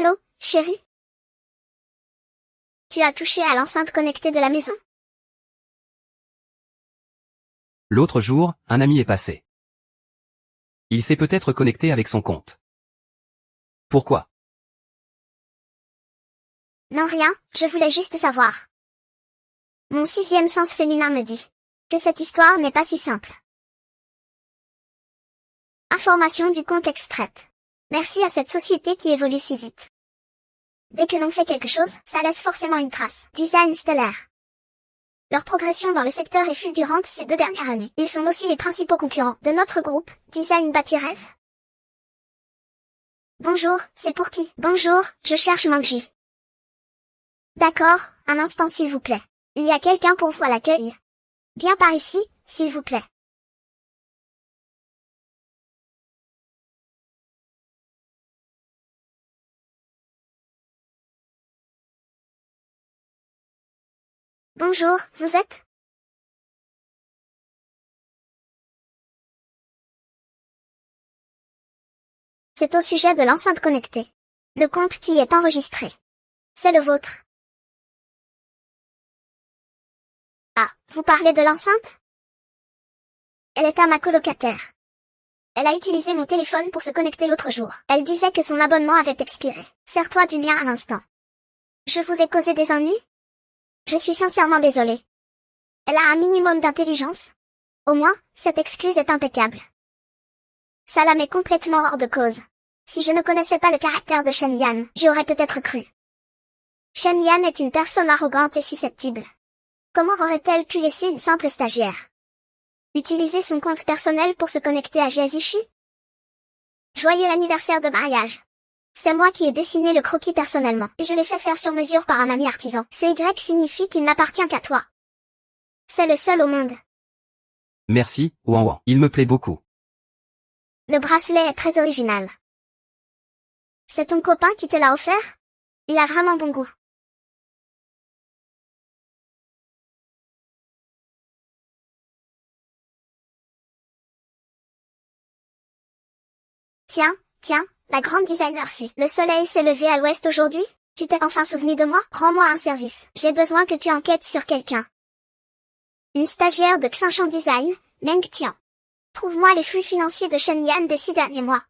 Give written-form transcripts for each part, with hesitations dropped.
Allô, chérie? Tu as touché à l'enceinte connectée de la maison? L'autre jour, un ami est passé. Il s'est peut-être connecté avec son compte. Pourquoi? Non rien, je voulais juste savoir. Mon sixième sens féminin me dit que cette histoire n'est pas si simple. Information du compte extraite. Merci à cette société qui évolue si vite. Dès que l'on fait quelque chose, ça laisse forcément une trace. Design stellaire. Leur progression dans le secteur est fulgurante ces 2 dernières années. Ils sont aussi les principaux concurrents de notre groupe, Design Bâti Rêve. Bonjour, c'est pour qui? Bonjour, je cherche Mangji. D'accord, un instant s'il vous plaît. Il y a quelqu'un pour vous à l'accueil. Viens par ici, s'il vous plaît. Bonjour, vous êtes? C'est au sujet de l'enceinte connectée. Le compte qui est enregistré. C'est le vôtre. Ah, vous parlez de l'enceinte? Elle est à ma colocataire. Elle a utilisé mon téléphone pour se connecter l'autre jour. Elle disait que son abonnement avait expiré. Sers-toi du mien à l'instant. Je vous ai causé des ennuis? Je suis sincèrement désolée. Elle a un minimum d'intelligence. Au moins, cette excuse est impeccable. Ça la met complètement hors de cause. Si je ne connaissais pas le caractère de Shen Yan, j'y aurais peut-être cru. Shen Yan est une personne arrogante et susceptible. Comment aurait-elle pu laisser une simple stagiaire utiliser son compte personnel pour se connecter à Jiazishi? Joyeux anniversaire de mariage. C'est moi qui ai dessiné le croquis personnellement, et je l'ai fait faire sur mesure par un ami artisan. Ce Y signifie qu'il n'appartient qu'à toi. C'est le seul au monde. Merci, Wan Wan. Il me plaît beaucoup. Le bracelet est très original. C'est ton copain qui te l'a offert? Il a vraiment bon goût. Tiens, la grande designer suit. Le soleil s'est levé à l'ouest aujourd'hui? Tu t'es enfin souvenu de moi? Rends-moi un service. J'ai besoin que tu enquêtes sur quelqu'un. Une stagiaire de Xiangshan Design, Meng Tian. Trouve-moi les flux financiers de Shen Yan des 6 derniers mois.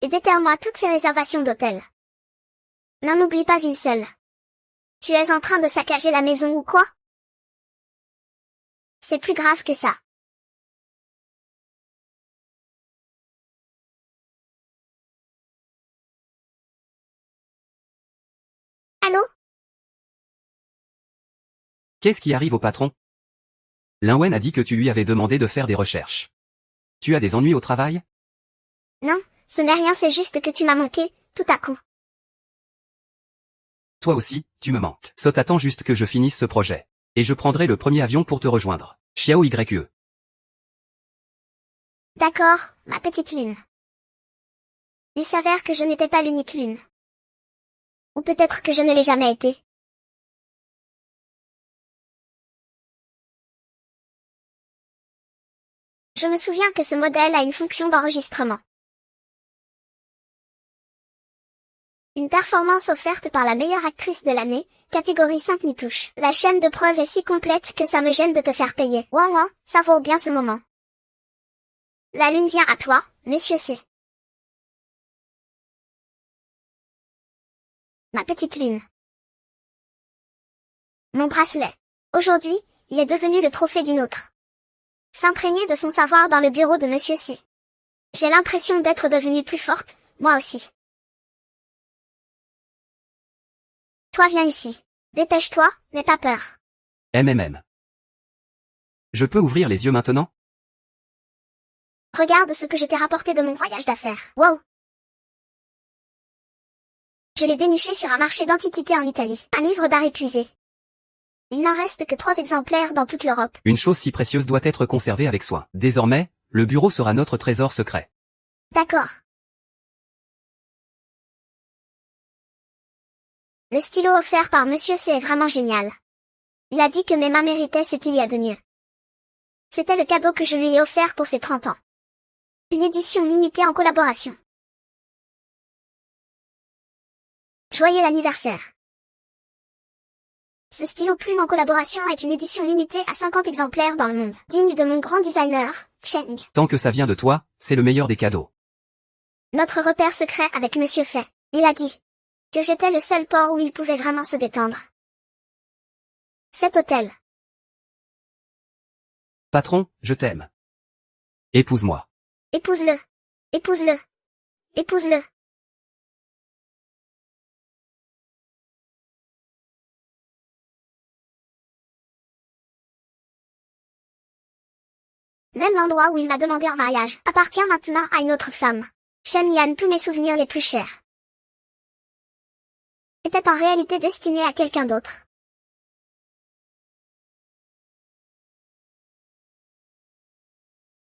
Et déterre-moi toutes ces réservations d'hôtel. N'en oublie pas une seule. Tu es en train de saccager la maison ou quoi? C'est plus grave que ça. Allô? Qu'est-ce qui arrive au patron? Lin Wen a dit que tu lui avais demandé de faire des recherches. Tu as des ennuis au travail? Non, ce n'est rien, c'est juste que tu m'as manqué, tout à coup. Toi aussi, tu me manques. Saute, attends juste que je finisse ce projet. Et je prendrai le premier avion pour te rejoindre. Xiao YE. D'accord, ma petite lune. Il s'avère que je n'étais pas l'unique lune. Ou peut-être que je ne l'ai jamais été. Je me souviens que ce modèle a une fonction d'enregistrement. Une performance offerte par la meilleure actrice de l'année, catégorie 5 Nitouche. La chaîne de preuves est si complète que ça me gêne de te faire payer. Ouin, ça vaut bien ce moment. La lune vient à toi, monsieur C. Ma petite lune. Mon bracelet. Aujourd'hui, il est devenu le trophée d'une autre. S'imprégner de son savoir dans le bureau de monsieur C. J'ai l'impression d'être devenue plus forte, moi aussi. Toi viens ici. Dépêche-toi, n'aie pas peur. MMM. Je peux ouvrir les yeux maintenant? Regarde ce que je t'ai rapporté de mon voyage d'affaires. Wow! Je l'ai déniché sur un marché d'antiquités en Italie. Un livre d'art épuisé. Il n'en reste que 3 exemplaires dans toute l'Europe. Une chose si précieuse doit être conservée avec soin. Désormais, le bureau sera notre trésor secret. D'accord. Le stylo offert par Monsieur C est vraiment génial. Il a dit que mes mains méritaient ce qu'il y a de mieux. C'était le cadeau que je lui ai offert pour ses 30 ans. Une édition limitée en collaboration. Joyeux anniversaire. Ce stylo plume en collaboration est une édition limitée à 50 exemplaires dans le monde, digne de mon grand designer, Cheng. Tant que ça vient de toi, c'est le meilleur des cadeaux. Notre repère secret avec Monsieur Fay. Il a dit que j'étais le seul port où il pouvait vraiment se détendre. Cet hôtel. Patron, je t'aime. Épouse-moi. Épouse-le. Épouse-le. Épouse-le. Même l'endroit où il m'a demandé en mariage appartient maintenant à une autre femme. Shen Yan, tous mes souvenirs les plus chers étaient en réalité destinés à quelqu'un d'autre.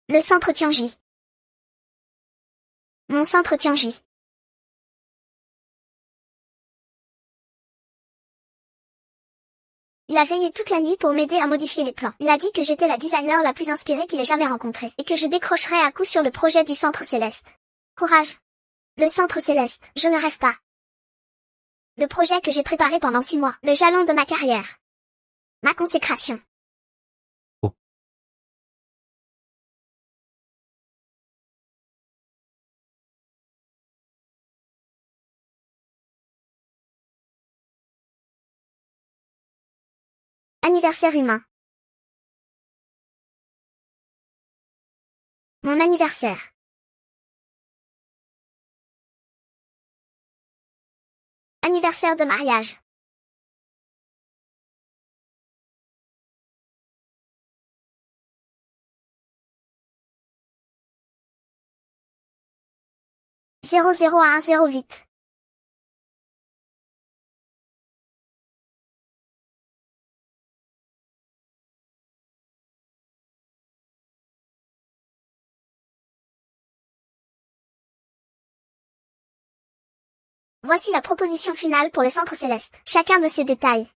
Le centre Tianji. Mon centre Tianji. Il a veillé toute la nuit pour m'aider à modifier les plans. Il a dit que j'étais la designer la plus inspirée qu'il ait jamais rencontrée, et que je décrocherais à coup sur le projet du Centre Céleste. Courage. Le Centre Céleste, je ne rêve pas. Le projet que j'ai préparé pendant 6 mois, le jalon de ma carrière. Ma consécration. Oh. Anniversaire humain. Mon anniversaire. Anniversaire de mariage. Zéro zéro à 108. Voici la proposition finale pour le Centre Céleste. Chacun de ces détails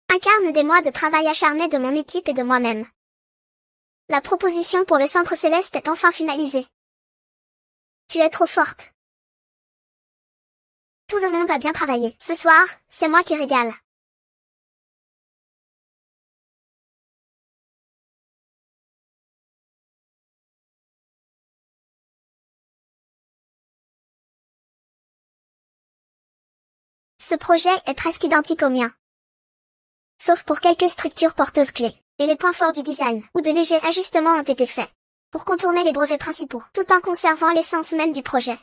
incarne des mois de travail acharné de mon équipe et de moi-même. La proposition pour le Centre Céleste est enfin finalisée. Tu es trop forte. Tout le monde a bien travaillé. Ce soir, c'est moi qui régale. Ce projet est presque identique au mien. Sauf pour quelques structures porteuses clés, et les points forts du design, où de légers ajustements ont été faits, pour contourner les brevets principaux, tout en conservant l'essence même du projet.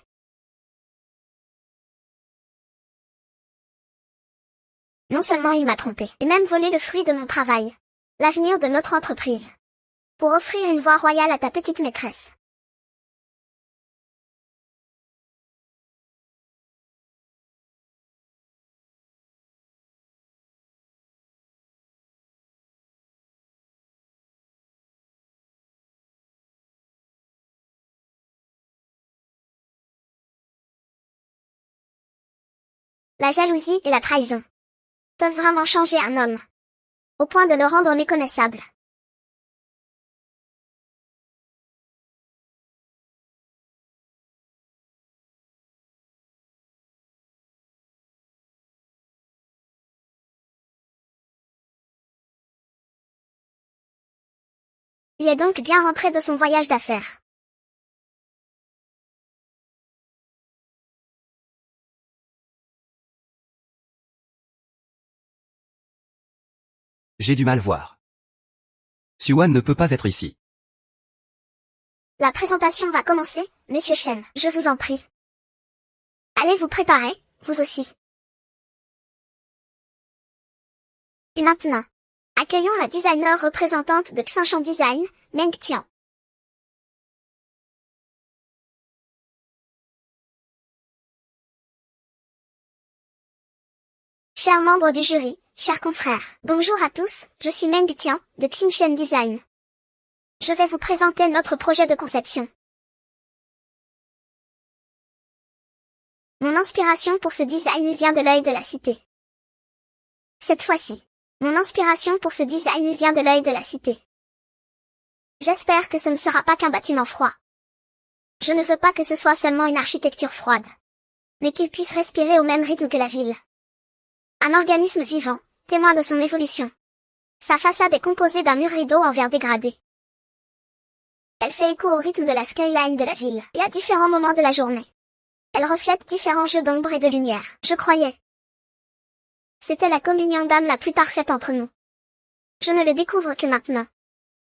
Non seulement il m'a trompé, et même volé le fruit de mon travail, l'avenir de notre entreprise, pour offrir une voie royale à ta petite maîtresse. La jalousie et la trahison peuvent vraiment changer un homme, au point de le rendre méconnaissable. Il est donc bien rentré de son voyage d'affaires. J'ai du mal voir. Suan ne peut pas être ici. La présentation va commencer, Monsieur Shen, je vous en prie. Allez vous préparer, vous aussi. Et maintenant, accueillons la designer représentante de Xiangshan Design, Meng Tian. Chers membres du jury, chers confrères, bonjour à tous, je suis Meng Tian, de Xingshan Design. Je vais vous présenter notre projet de conception. Mon inspiration pour ce design vient de l'œil de la cité. Cette fois-ci, mon inspiration pour ce design vient de l'œil de la cité. J'espère que ce ne sera pas qu'un bâtiment froid. Je ne veux pas que ce soit seulement une architecture froide. mais qu'il puisse respirer au même rythme que la ville. Un organisme vivant, témoin de son évolution. Sa façade est composée d'un mur rideau en verre dégradé. Elle fait écho au rythme de la skyline de la ville, et à différents moments de la journée. Elle reflète différents jeux d'ombre et de lumière, je croyais. C'était la communion d'âme la plus parfaite entre nous. Je ne le découvre que maintenant.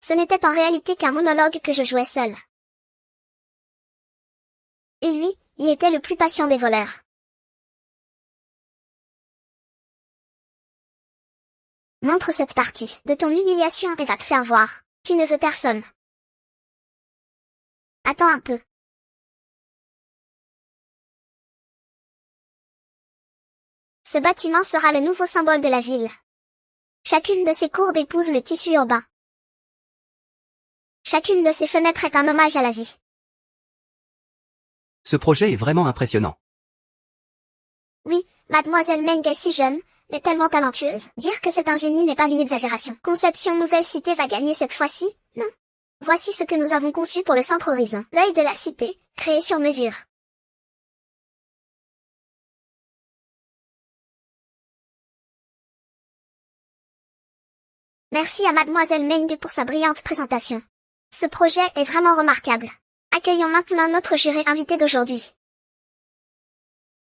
Ce n'était en réalité qu'un monologue que je jouais seul. Et lui, y était le plus patient des voleurs. Montre cette partie de ton humiliation et va te faire voir. Tu ne veux personne. Attends un peu. Ce bâtiment sera le nouveau symbole de la ville. Chacune de ses courbes épouse le tissu urbain. Chacune de ses fenêtres est un hommage à la vie. Ce projet est vraiment impressionnant. Oui, mademoiselle Meng est si jeune, mais tellement talentueuse. Dire que c'est un génie n'est pas une exagération. Conception Nouvelle Cité va gagner cette fois-ci, non? Voici ce que nous avons conçu pour le Centre Horizon. L'œil de la cité, créé sur mesure. Merci à mademoiselle Meng pour sa brillante présentation. Ce projet est vraiment remarquable. Accueillons maintenant notre jury invité d'aujourd'hui.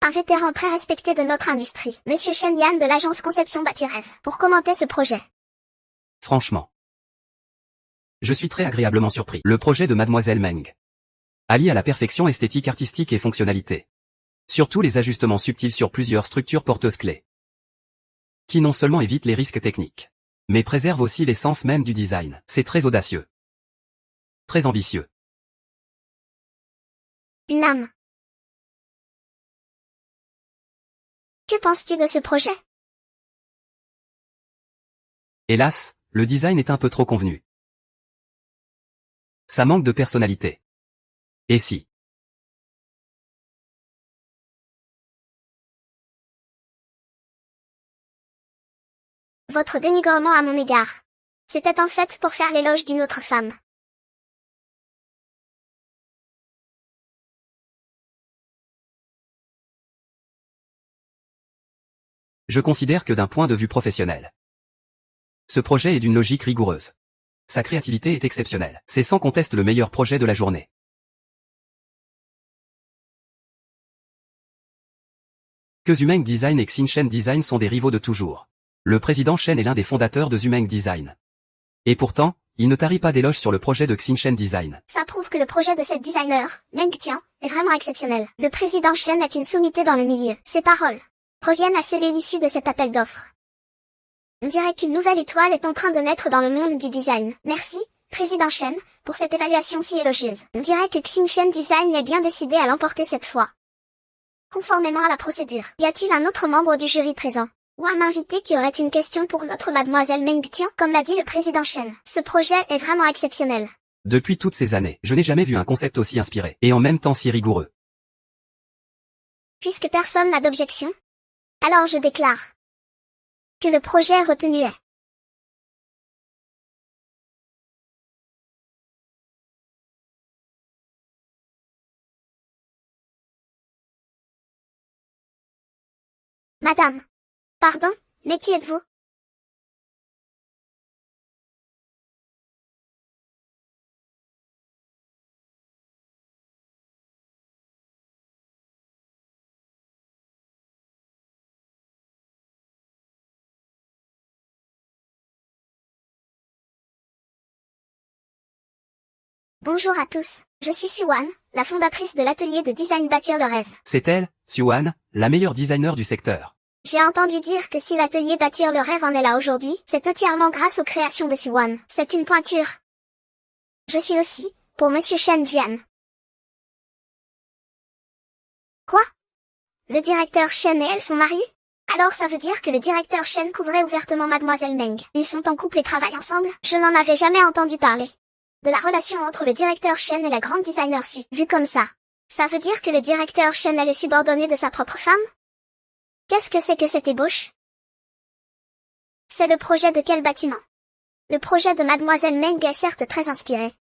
Un vétéran très respecté de notre industrie, Monsieur Shen Yan de l'agence Conception Bâti-Rêve, pour commenter ce projet. Franchement. Je suis très agréablement surpris. Le projet de mademoiselle Meng allie à la perfection esthétique artistique et fonctionnalité. Surtout les ajustements subtils sur plusieurs structures porteuses clés. Qui non seulement évitent les risques techniques, mais préservent aussi l'essence même du design. C'est très audacieux. Très ambitieux. Une âme. Que penses-tu de ce projet? Hélas, le design est un peu trop convenu. Ça manque de personnalité. Et si? Votre dénigrement à mon égard. C'était en fait pour faire l'éloge d'une autre femme. Je considère que d'un point de vue professionnel, ce projet est d'une logique rigoureuse. Sa créativité est exceptionnelle. C'est sans conteste le meilleur projet de la journée. Que Zumeng Design et Xinshen Design sont des rivaux de toujours. Le président Shen est l'un des fondateurs de Zumeng Design. Et pourtant, il ne tarit pas d'éloges sur le projet de Xinshen Design. Ça prouve que le projet de cette designer, Meng Tian, est vraiment exceptionnel. Le président Shen est une sommité dans le milieu. Ses paroles reviennent à sceller l'issue de cet appel d'offres. On dirait qu'une nouvelle étoile est en train de naître dans le monde du design. Merci, président Shen, pour cette évaluation si élogieuse. On dirait que Xinshen Design est bien décidé à l'emporter cette fois. Conformément à la procédure, y a-t-il un autre membre du jury présent? Ou un invité qui aurait une question pour notre mademoiselle Meng Tian, comme l'a dit le président Shen. Ce projet est vraiment exceptionnel. Depuis toutes ces années, je n'ai jamais vu un concept aussi inspiré, et en même temps si rigoureux. Puisque personne n'a d'objection, alors je déclare que le projet retenu est Madame. Pardon, mais qui êtes-vous? Bonjour à tous, je suis Suwan, la fondatrice de l'atelier de design Bâtir le Rêve. C'est elle, Suwan, la meilleure designer du secteur. J'ai entendu dire que si l'atelier Bâtir le Rêve en est là aujourd'hui, c'est entièrement grâce aux créations de Suwan. C'est une pointure. Je suis aussi, pour Monsieur Shen Jian. Quoi? Le directeur Shen et elle sont mariés? Alors ça veut dire que le directeur Shen couvrait ouvertement mademoiselle Meng. Ils sont en couple et travaillent ensemble? Je n'en avais jamais entendu parler. De la relation entre le directeur Shen et la grande designer Su. Vu comme ça veut dire que le directeur Shen est le subordonné de sa propre femme? Qu'est-ce que c'est que cette ébauche? C'est le projet de quel bâtiment? Le projet de mademoiselle Meng est certes très inspiré.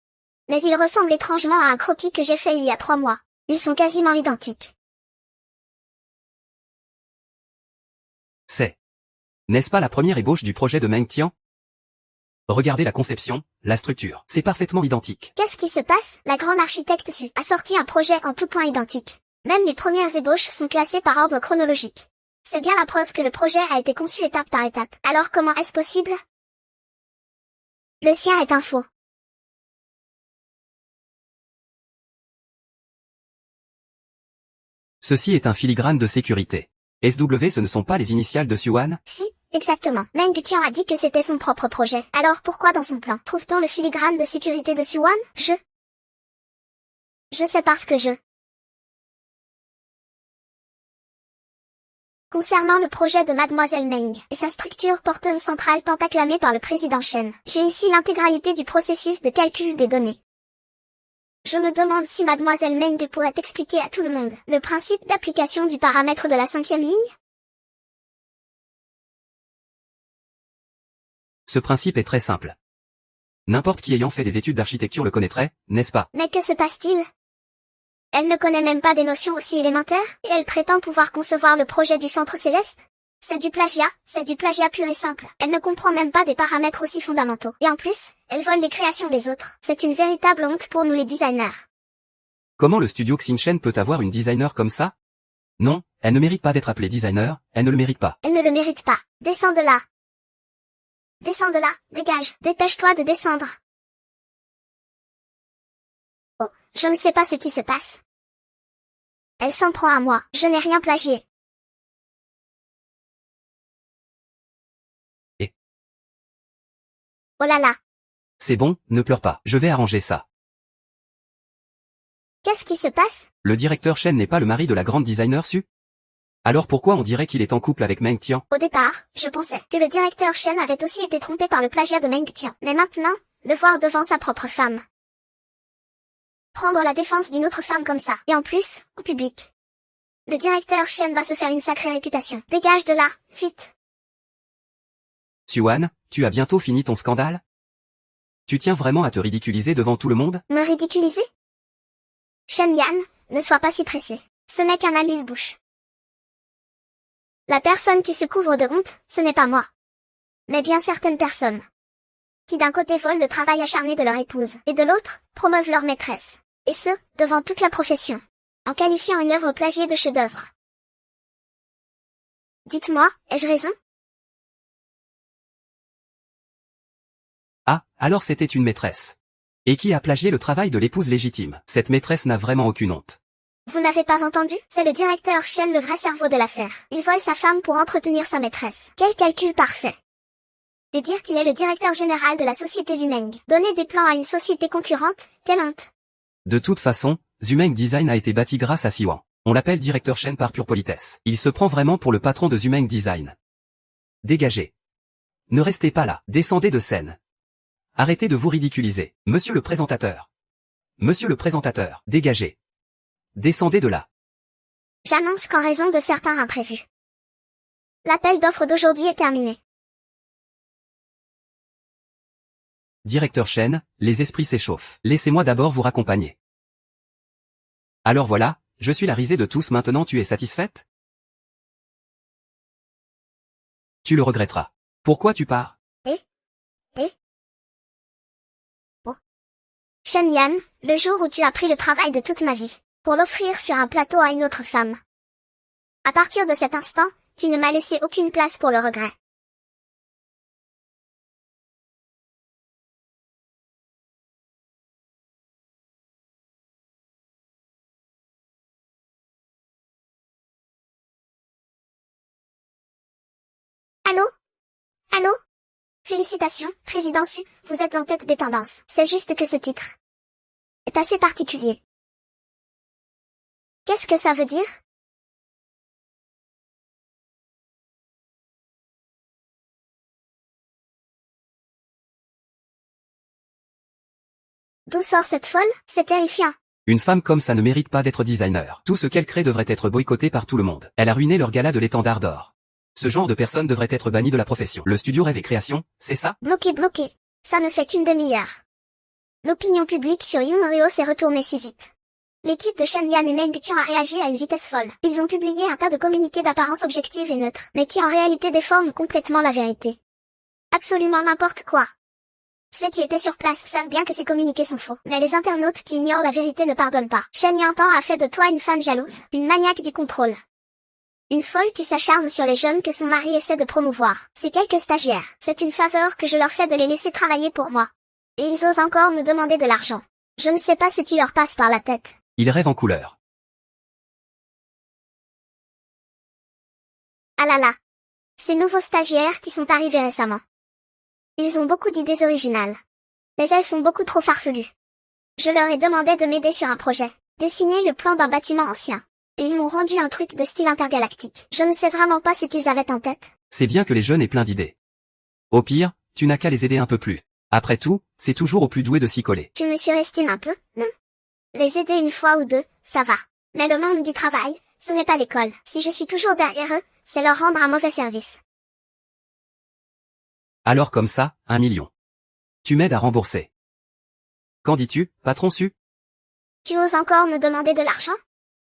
Mais il ressemble étrangement à un croquis que j'ai fait il y a 3 mois. Ils sont quasiment identiques. C'est, n'est-ce pas la première ébauche du projet de Meng Tian? Regardez la conception, la structure. C'est parfaitement identique. Qu'est-ce qui se passe? La grande architecte Su a sorti un projet en tout point identique. Même les premières ébauches sont classées par ordre chronologique. C'est bien la preuve que le projet a été conçu étape par étape. Alors comment est-ce possible? Le sien est un faux. Ceci est un filigrane de sécurité. SW, ce ne sont pas les initiales de Xuan? Si, exactement. Meng Tian a dit que c'était son propre projet. Alors pourquoi dans son plan trouve-t-on le filigrane de sécurité de Xuan? Je sais parce que Concernant le projet de Mademoiselle Meng et sa structure porteuse centrale tant acclamée par le président Chen, j'ai ici l'intégralité du processus de calcul des données. Je me demande si Mademoiselle Meng pourrait expliquer à tout le monde le principe d'application du paramètre de la 5e ligne. Ce principe est très simple. N'importe qui ayant fait des études d'architecture le connaîtrait, n'est-ce pas? Mais que se passe-t-il? Elle ne connaît même pas des notions aussi élémentaires, et elle prétend pouvoir concevoir le projet du centre céleste? C'est du plagiat pur et simple. Elle ne comprend même pas des paramètres aussi fondamentaux. Et en plus, elle vole les créations des autres. C'est une véritable honte pour nous les designers. Comment le studio Xinchen peut avoir une designer comme ça? Non, elle ne mérite pas d'être appelée designer, elle ne le mérite pas. Elle ne le mérite pas. Descends de là. Descends de là, dégage, dépêche-toi de descendre. Oh, je ne sais pas ce qui se passe. Elle s'en prend à moi, je n'ai rien plagié. Oh là là. C'est bon, ne pleure pas, je vais arranger ça. Qu'est-ce qui se passe? Le directeur Chen n'est pas le mari de la grande designer Su? Alors pourquoi on dirait qu'il est en couple avec Meng Tian? Au départ, je pensais que le directeur Chen avait aussi été trompé par le plagiat de Meng Tian. Mais maintenant, le voir devant sa propre femme. Prendre la défense d'une autre femme comme ça, et en plus, au public. Le directeur Chen va se faire une sacrée réputation. Dégage de là, vite. Xuan, tu as bientôt fini ton scandale? Tu tiens vraiment à te ridiculiser devant tout le monde? Me ridiculiser? Shen Yan, ne sois pas si pressé. Ce n'est qu'un amuse-bouche. La personne qui se couvre de honte, ce n'est pas moi. Mais bien certaines personnes. Qui d'un côté volent le travail acharné de leur épouse, et de l'autre, promeuvent leur maîtresse. Et ce, devant toute la profession. En qualifiant une œuvre plagiée de chef-d'œuvre. Dites-moi, ai-je raison? Ah, alors c'était une maîtresse. Et qui a plagié le travail de l'épouse légitime? Cette maîtresse n'a vraiment aucune honte. Vous n'avez pas entendu? C'est le directeur Chen, le vrai cerveau de l'affaire. Il vole sa femme pour entretenir sa maîtresse. Quel calcul parfait! Et dire qu'il est le directeur général de la société Zumeng. Donner des plans à une société concurrente, quelle honte! De toute façon, Zumeng Design a été bâti grâce à Siwan. On l'appelle directeur Chen par pure politesse. Il se prend vraiment pour le patron de Zumeng Design. Dégagez. Ne restez pas là, descendez de scène. Arrêtez de vous ridiculiser. Monsieur le présentateur. Monsieur le présentateur, dégagez. Descendez de là. J'annonce qu'en raison de certains imprévus, l'appel d'offres d'aujourd'hui est terminé. Directeur Chen, les esprits s'échauffent. Laissez-moi d'abord vous raccompagner. Alors voilà, je suis la risée de tous maintenant, tu es satisfaite? Tu le regretteras. Pourquoi tu pars? Shen Yan, le jour où tu as pris le travail de toute ma vie, pour l'offrir sur un plateau à une autre femme. À partir de cet instant, tu ne m'as laissé aucune place pour le regret. Allô? Allô? Félicitations, Président Su, vous êtes en tête des tendances. C'est juste que ce titre est assez particulier. Qu'est-ce que ça veut dire? D'où sort cette folle? C'est terrifiant. Une femme comme ça ne mérite pas d'être designer. Tout ce qu'elle crée devrait être boycotté par tout le monde. Elle a ruiné leur gala de l'étendard d'or. Ce genre de personne devrait être banni de la profession. Le studio Rêve et Création, c'est ça? Bloqué. Ça ne fait qu'une demi-heure. L'opinion publique sur Yunryo s'est retournée si vite. L'équipe de Shen Yan et Meng Qian a réagi à une vitesse folle. Ils ont publié un tas de communiqués d'apparence objective et neutre, mais qui en réalité déforment complètement la vérité. Absolument n'importe quoi. Ceux qui étaient sur place savent bien que ces communiqués sont faux, mais les internautes qui ignorent la vérité ne pardonnent pas. Shen Yantan a fait de toi une femme jalouse, une maniaque du contrôle. Une folle qui s'acharne sur les jeunes que son mari essaie de promouvoir. C'est quelques stagiaires. C'est une faveur que je leur fais de les laisser travailler pour moi. Et ils osent encore me demander de l'argent. Je ne sais pas ce qui leur passe par la tête. Ils rêvent en couleur. Ah là là. Ces nouveaux stagiaires qui sont arrivés récemment. Ils ont beaucoup d'idées originales. Mais elles sont beaucoup trop farfelues. Je leur ai demandé de m'aider sur un projet. Dessiner le plan d'un bâtiment ancien. Et ils m'ont rendu un truc de style intergalactique. Je ne sais vraiment pas ce qu'ils avaient en tête. C'est bien que les jeunes aient plein d'idées. Au pire, tu n'as qu'à les aider un peu plus. Après tout, c'est toujours aux plus doués de s'y coller. Tu me surestimes un peu, non? Les aider une fois ou deux, ça va. Mais le monde du travail, ce n'est pas l'école. Si je suis toujours derrière eux, c'est leur rendre un mauvais service. Alors comme ça, 1 million. Tu m'aides à rembourser. Qu'en dis-tu, patron Su? Tu oses encore me demander de l'argent?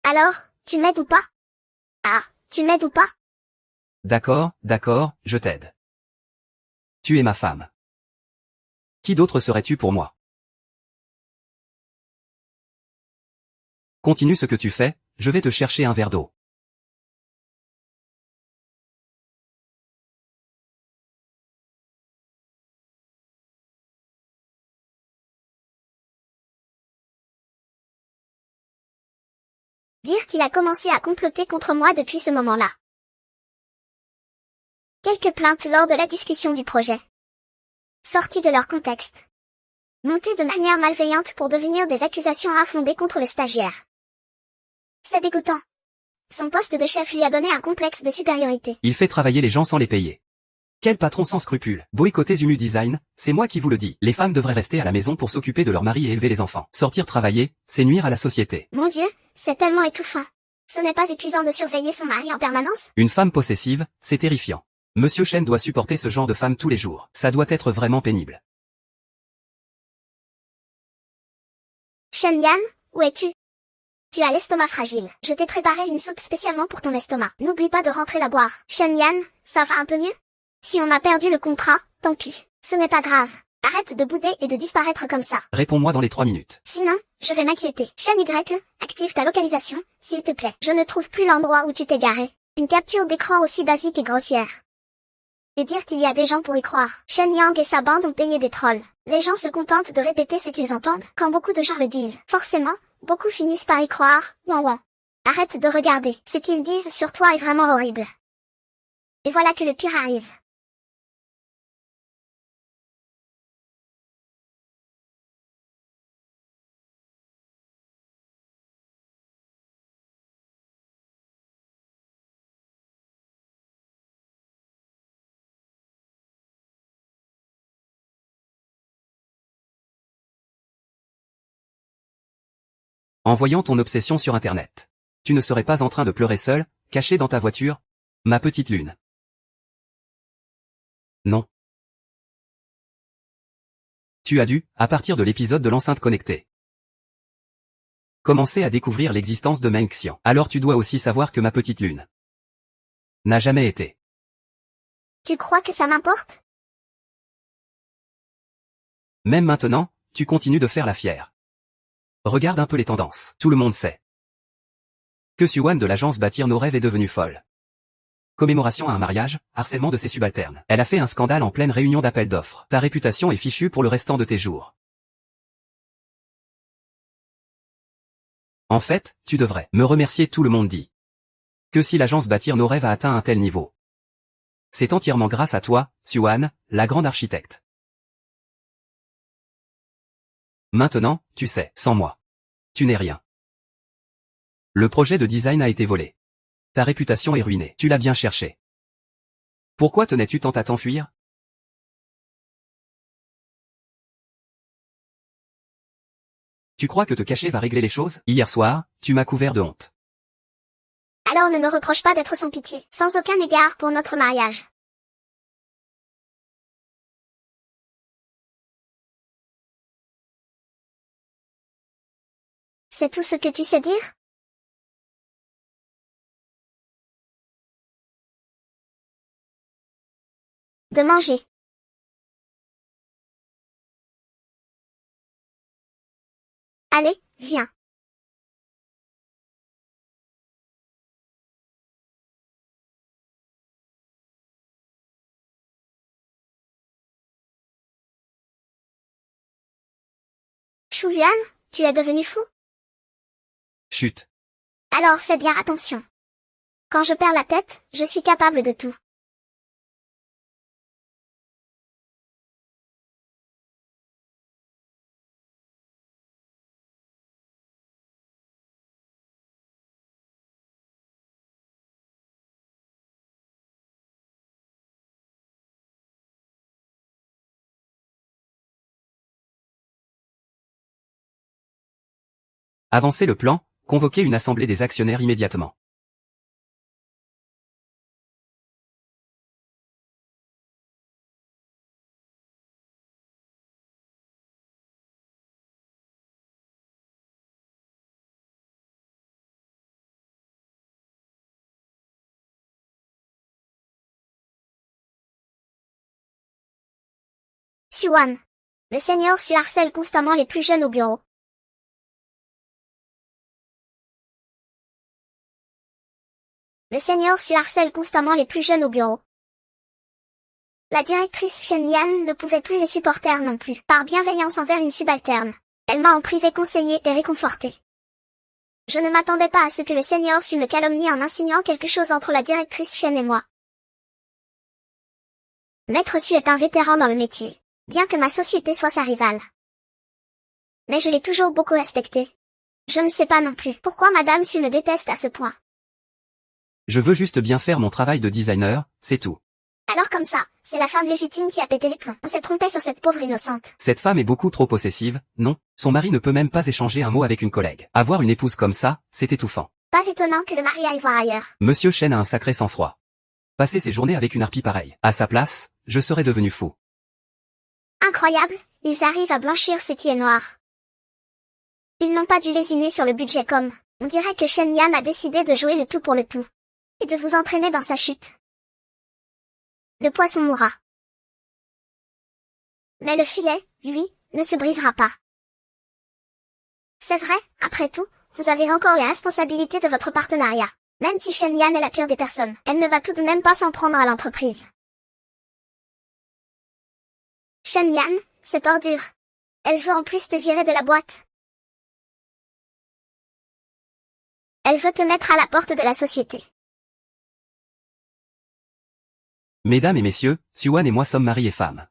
Alors, tu m'aides ou pas? Ah, tu m'aides ou pas? D'accord, je t'aide. Tu es ma femme. Qui d'autre serais-tu pour moi? Continue ce que tu fais, je vais te chercher un verre d'eau. Dire qu'il a commencé à comploter contre moi depuis ce moment-là. Quelques plaintes lors de la discussion du projet. Sorties de leur contexte. Montées de manière malveillante pour devenir des accusations infondées contre le stagiaire. C'est dégoûtant. Son poste de chef lui a donné un complexe de supériorité. Il fait travailler les gens sans les payer. Quel patron sans scrupules. Boycotter Zumu Design, c'est moi qui vous le dis. Les femmes devraient rester à la maison pour s'occuper de leur mari et élever les enfants. Sortir travailler, c'est nuire à la société. Mon Dieu, c'est tellement étouffant. Ce n'est pas épuisant de surveiller son mari en permanence? Une femme possessive, c'est terrifiant. Monsieur Chen doit supporter ce genre de femme tous les jours. Ça doit être vraiment pénible. Shen Yan, où es-tu? Tu as l'estomac fragile. Je t'ai préparé une soupe spécialement pour ton estomac. N'oublie pas de rentrer la boire. Shen Yan, ça va un peu mieux? Si on a perdu le contrat, tant pis. Ce n'est pas grave. Arrête de bouder et de disparaître comme ça. Réponds-moi dans les 3 minutes. Sinon, je vais m'inquiéter. Shen Y, active ta localisation, s'il te plaît. Je ne trouve plus l'endroit où tu t'es garé. Une capture d'écran aussi basique et grossière. Et dire qu'il y a des gens pour y croire. Shen Yang et sa bande ont payé des trolls. Les gens se contentent de répéter ce qu'ils entendent, quand beaucoup de gens le disent. Forcément, beaucoup finissent par y croire, ouin. Arrête de regarder. Ce qu'ils disent sur toi est vraiment horrible. Et voilà que le pire arrive. En voyant ton obsession sur Internet. Tu ne serais pas en train de pleurer seul, caché dans ta voiture? Ma petite lune. Non. Tu as dû, à partir de l'épisode de l'enceinte connectée, commencer à découvrir l'existence de Meng Xian. Alors tu dois aussi savoir que ma petite lune n'a jamais été. Tu crois que ça m'importe? Même maintenant, tu continues de faire la fière. Regarde un peu les tendances. Tout le monde sait que Suwan de l'agence Bâtir nos rêves est devenue folle. Commémoration à un mariage, harcèlement de ses subalternes. Elle a fait un scandale en pleine réunion d'appel d'offres. Ta réputation est fichue pour le restant de tes jours. En fait, tu devrais me remercier. Tout le monde dit que si l'agence Bâtir nos rêves a atteint un tel niveau, c'est entièrement grâce à toi, Suwan, la grande architecte. Maintenant, tu sais, sans moi, tu n'es rien. Le projet de design a été volé. Ta réputation est ruinée. Tu l'as bien cherché. Pourquoi tenais-tu tant à t'enfuir? Tu crois que te cacher va régler les choses? Hier soir, tu m'as couvert de honte. Alors ne me reproche pas d'être sans pitié, sans aucun égard pour notre mariage. C'est tout ce que tu sais dire? De manger. Allez, viens. Shuyan, tu es devenu fou? Chut. Alors fais bien attention. Quand je perds la tête, je suis capable de tout. Avancez le plan, convoquez une assemblée des actionnaires immédiatement. Siwan. Le seigneur Su harcèle constamment les plus jeunes au bureau. Le seigneur Su harcèle constamment les plus jeunes au bureau. La directrice Shen Yan ne pouvait plus les supporter non plus. Par bienveillance envers une subalterne, elle m'a en privé conseillé et réconforté. Je ne m'attendais pas à ce que le seigneur Su me calomnie en insinuant quelque chose entre la directrice Shen et moi. Maître Su est un vétéran dans le métier, bien que ma société soit sa rivale. Mais je l'ai toujours beaucoup respecté. Je ne sais pas non plus pourquoi Madame Su me déteste à ce point. Je veux juste bien faire mon travail de designer, c'est tout. Alors comme ça, c'est la femme légitime qui a pété les plombs. On s'est trompé sur cette pauvre innocente. Cette femme est beaucoup trop possessive, non, son mari ne peut même pas échanger un mot avec une collègue. Avoir une épouse comme ça, c'est étouffant. Pas étonnant que le mari aille voir ailleurs. Monsieur Chen a un sacré sang-froid. Passer ses journées avec une harpie pareille. À sa place, je serais devenu fou. Incroyable, ils arrivent à blanchir ce qui est noir. Ils n'ont pas dû lésiner sur le budget comme. On dirait que Shen Yan a décidé de jouer le tout pour le tout. Et de vous entraîner dans sa chute. Le poisson mourra. Mais le filet, lui, ne se brisera pas. C'est vrai, après tout, vous avez encore les responsabilités de votre partenariat. Même si Shen Yan est la pire des personnes, elle ne va tout de même pas s'en prendre à l'entreprise. Shen Yan, cette ordure. Elle veut en plus te virer de la boîte. Elle veut te mettre à la porte de la société. Mesdames et messieurs, Siwan et moi sommes mari et femme.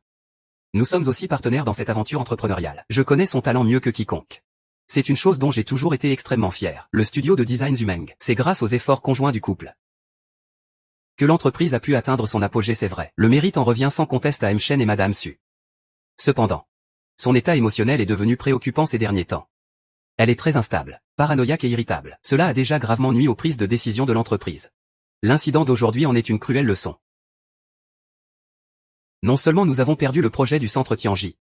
Nous sommes aussi partenaires dans cette aventure entrepreneuriale. Je connais son talent mieux que quiconque. C'est une chose dont j'ai toujours été extrêmement fier. Le studio de design Zumeng. C'est grâce aux efforts conjoints du couple que l'entreprise a pu atteindre son apogée, c'est vrai. Le mérite en revient sans conteste à M. Chen et Madame Su. Cependant, son état émotionnel est devenu préoccupant ces derniers temps. Elle est très instable, paranoïaque et irritable. Cela a déjà gravement nui aux prises de décision de l'entreprise. L'incident d'aujourd'hui en est une cruelle leçon. Non seulement nous avons perdu le projet du centre Tianji,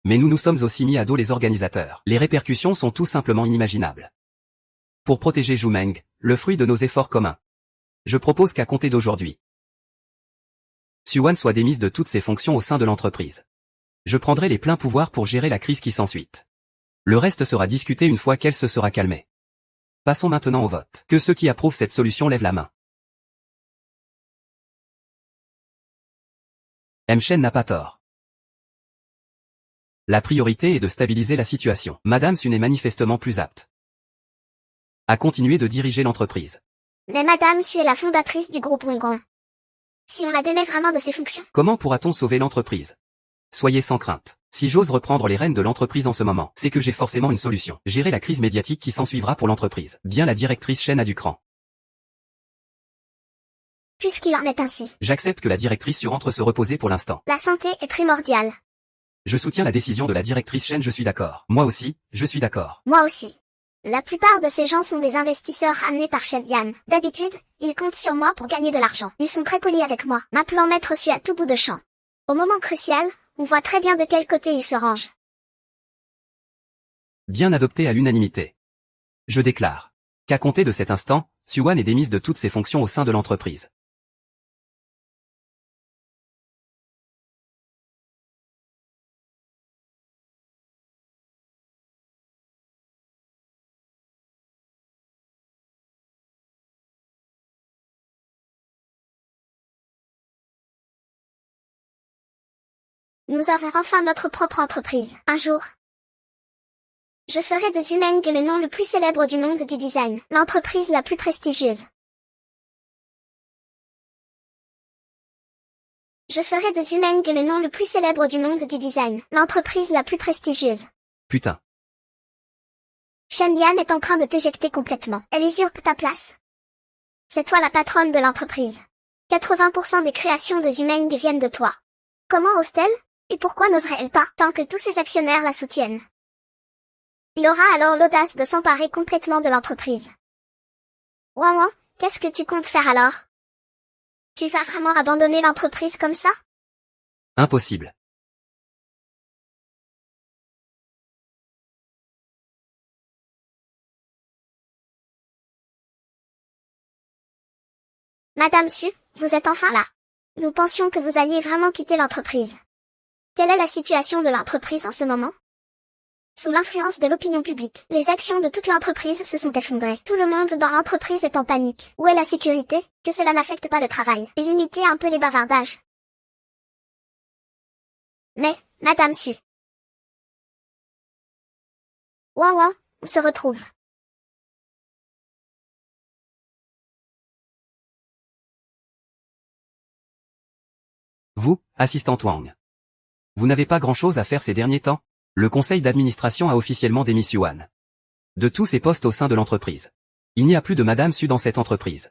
mais nous nous sommes aussi mis à dos les organisateurs. Les répercussions sont tout simplement inimaginables. Pour protéger Zumeng, le fruit de nos efforts communs, je propose qu'à compter d'aujourd'hui, Siwan soit démise de toutes ses fonctions au sein de l'entreprise. Je prendrai les pleins pouvoirs pour gérer la crise qui s'ensuit. Le reste sera discuté une fois qu'elle se sera calmée. Passons maintenant au vote. Que ceux qui approuvent cette solution lèvent la main. M. Chen n'a pas tort. La priorité est de stabiliser la situation. Madame Sun est manifestement plus apte à continuer de diriger l'entreprise. Mais Madame Su est la fondatrice du groupe Wingong. Si on la démet vraiment de ses fonctions. Comment pourra-t-on sauver l'entreprise? Soyez sans crainte. Si j'ose reprendre les rênes de l'entreprise en ce moment, c'est que j'ai forcément une solution. Gérer la crise médiatique qui s'ensuivra pour l'entreprise. Bien la directrice Chen a du cran. Puisqu'il en est ainsi. J'accepte que la directrice Su rentre se reposer pour l'instant. La santé est primordiale. Je soutiens la décision de la directrice Chen, je suis d'accord. Moi aussi, je suis d'accord. Moi aussi. La plupart de ces gens sont des investisseurs amenés par Shen Yan. D'habitude, ils comptent sur moi pour gagner de l'argent. Ils sont très polis avec moi, m'appelant Maître Su à tout bout de champ. Au moment crucial, on voit très bien de quel côté ils se rangent. Bien adopté à l'unanimité. Je déclare qu'à compter de cet instant, Suwan est démise de toutes ses fonctions au sein de l'entreprise. Nous avons enfin notre propre entreprise. Un jour, je ferai de Zumeng le nom le plus célèbre du monde du design, l'entreprise la plus prestigieuse. Je ferai de Zumeng le nom le plus célèbre du monde du design, l'entreprise la plus prestigieuse. Putain. Shen Yan est en train de t'éjecter complètement. Elle usurpe ta place. C'est toi la patronne de l'entreprise. 80% des créations de Zumeng viennent de toi. Comment ose-t-elle? Et pourquoi n'oserait-elle pas, tant que tous ses actionnaires la soutiennent? Il aura alors l'audace de s'emparer complètement de l'entreprise. Ouin, qu'est-ce que tu comptes faire alors? Tu vas vraiment abandonner l'entreprise comme ça? Impossible. Madame Su, vous êtes enfin là. Nous pensions que vous alliez vraiment quitter l'entreprise. Quelle est la situation de l'entreprise en ce moment? Sous l'influence de l'opinion publique, les actions de toute l'entreprise se sont effondrées. Tout le monde dans l'entreprise est en panique. Où est la sécurité? Que cela n'affecte pas le travail. Et limiter un peu les bavardages. Mais, Madame Su. Ouin, on se retrouve. Vous, assistante Wang. Vous n'avez pas grand-chose à faire ces derniers temps? Le conseil d'administration a officiellement démis Suwan de tous ses postes au sein de l'entreprise. Il n'y a plus de Madame Su dans cette entreprise.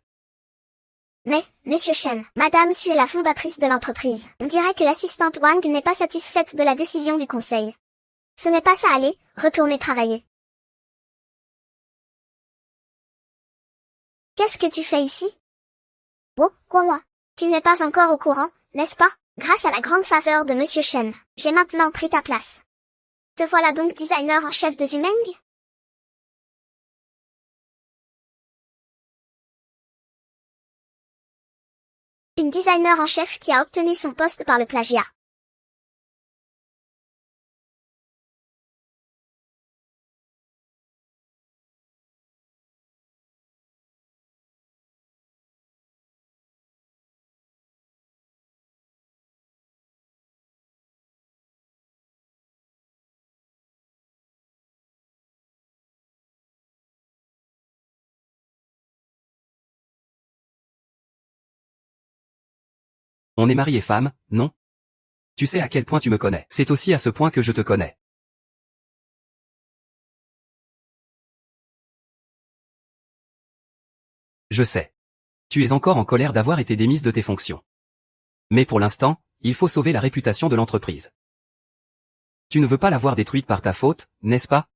Mais, Monsieur Shen, Madame Su est la fondatrice de l'entreprise. On dirait que l'assistante Wang n'est pas satisfaite de la décision du conseil. Ce n'est pas ça, allez, retournez travailler. Qu'est-ce que tu fais ici? Oh, quoi? Tu n'es pas encore au courant, n'est-ce pas? Grâce à la grande faveur de Monsieur Shen, j'ai maintenant pris ta place. Te voilà donc designer en chef de Zumeng? Une designer en chef qui a obtenu son poste par le plagiat. On est mari et femme, non? Tu sais à quel point tu me connais. C'est aussi à ce point que je te connais. Je sais. Tu es encore en colère d'avoir été démise de tes fonctions. Mais pour l'instant, il faut sauver la réputation de l'entreprise. Tu ne veux pas la voir détruite par ta faute, n'est-ce pas?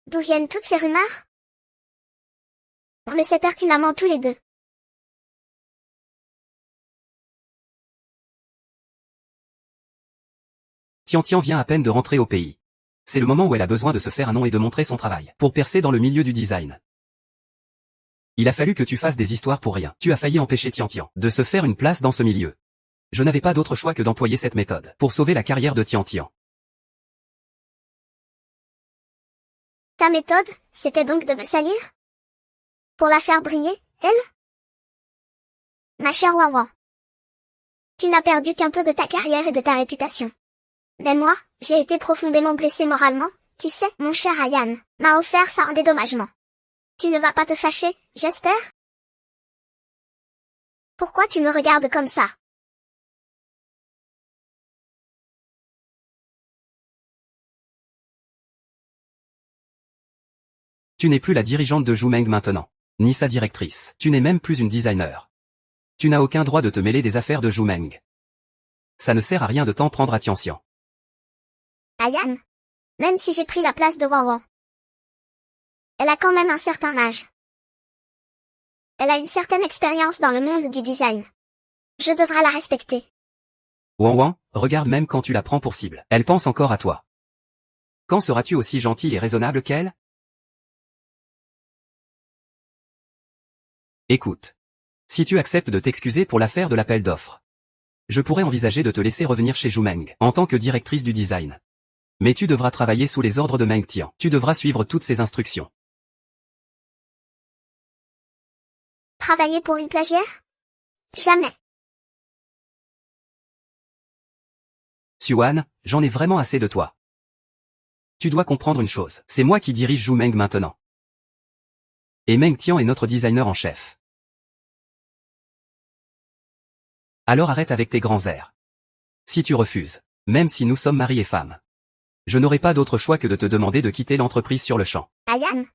D'où viennent toutes ces rumeurs? On le sait pertinemment tous les deux. Tian vient à peine de rentrer au pays. C'est le moment où elle a besoin de se faire un nom et de montrer son travail, pour percer dans le milieu du design. Il a fallu que tu fasses des histoires pour rien. Tu as failli empêcher Tian de se faire une place dans ce milieu. Je n'avais pas d'autre choix que d'employer cette méthode, pour sauver la carrière de Tian. Ta méthode, c'était donc de me salir? Pour la faire briller, elle? Ma chère Wawan. Tu n'as perdu qu'un peu de ta carrière et de ta réputation. Mais moi, j'ai été profondément blessé moralement, tu sais, mon cher Ryan, m'a offert ça en dédommagement. Tu ne vas pas te fâcher, j'espère? Pourquoi tu me regardes comme ça? Tu n'es plus la dirigeante de Zumeng maintenant, ni sa directrice. Tu n'es même plus une designer. Tu n'as aucun droit de te mêler des affaires de Zumeng. Ça ne sert à rien de t'en prendre à Tian. Ryan, même si j'ai pris la place de Wawan, elle a quand même un certain âge. Elle a une certaine expérience dans le monde du design. Je devrais la respecter. Wan, regarde même quand tu la prends pour cible. Elle pense encore à toi. Quand seras-tu aussi gentil et raisonnable qu'elle? Écoute. Si tu acceptes de t'excuser pour l'affaire de l'appel d'offres, je pourrais envisager de te laisser revenir chez Zhu Meng en tant que directrice du design. Mais tu devras travailler sous les ordres de Meng Tian. Tu devras suivre toutes ses instructions. Travailler pour une plagiaire? Jamais. Xuan, j'en ai vraiment assez de toi. Tu dois comprendre une chose, c'est moi qui dirige Zhu Meng maintenant. Et Meng Tian est notre designer en chef. Alors arrête avec tes grands airs. Si tu refuses, même si nous sommes mari et femme, je n'aurai pas d'autre choix que de te demander de quitter l'entreprise sur le champ. Ayan.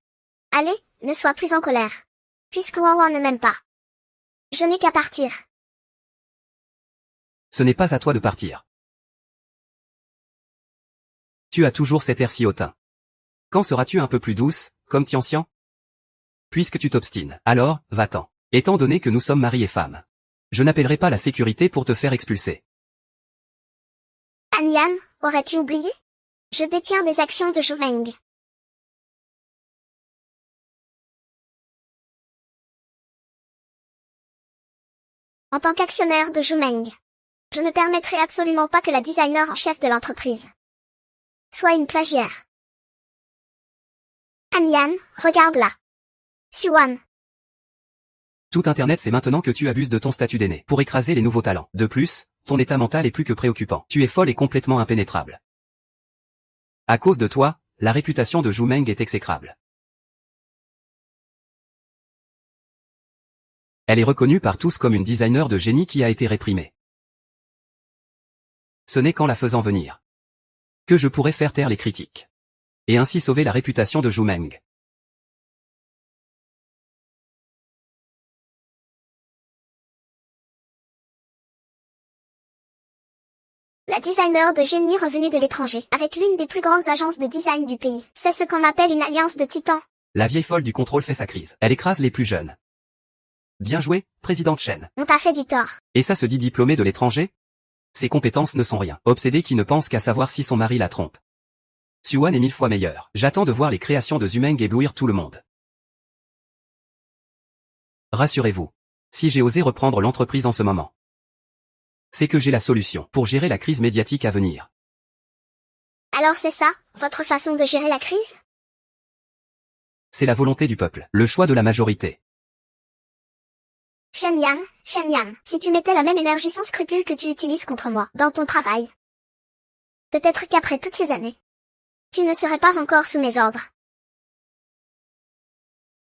Allez, ne sois plus en colère. Puisque Wawa ne m'aime pas. Je n'ai qu'à partir. Ce n'est pas à toi de partir. Tu as toujours cet air si hautain. Quand seras-tu un peu plus douce, comme Tianxian? Puisque tu t'obstines, alors, va-t'en. Étant donné que nous sommes mari et femme, je n'appellerai pas la sécurité pour te faire expulser. Anyan, aurais-tu oublié? Je détiens des actions de Zhu Meng. En tant qu'actionnaire de Zhu Meng, je ne permettrai absolument pas que la designer en chef de l'entreprise soit une plagiaire. Anyan, regarde là. Xuan. Tout Internet sait maintenant que tu abuses de ton statut d'aîné pour écraser les nouveaux talents. De plus, ton état mental est plus que préoccupant. Tu es folle et complètement impénétrable. À cause de toi, la réputation de Zhu Meng est exécrable. Elle est reconnue par tous comme une designer de génie qui a été réprimée. Ce n'est qu'en la faisant venir que je pourrais faire taire les critiques et ainsi sauver la réputation de Zhu Meng. La designer de génie revenue de l'étranger, avec l'une des plus grandes agences de design du pays. C'est ce qu'on appelle une alliance de titans. La vieille folle du contrôle fait sa crise. Elle écrase les plus jeunes. Bien joué, présidente Chen. On t'a fait du tort. Et ça se dit diplômé de l'étranger? Ses compétences ne sont rien. Obsédée qui ne pense qu'à savoir si son mari la trompe. Xuan est 1000 fois meilleur. J'attends de voir les créations de Zhu Meng éblouir tout le monde. Rassurez-vous. Si j'ai osé reprendre l'entreprise en ce moment, c'est que j'ai la solution pour gérer la crise médiatique à venir. Alors c'est ça, votre façon de gérer la crise? C'est la volonté du peuple, le choix de la majorité. Shenyan, si tu mettais la même énergie sans scrupule que tu utilises contre moi, dans ton travail, peut-être qu'après toutes ces années, tu ne serais pas encore sous mes ordres.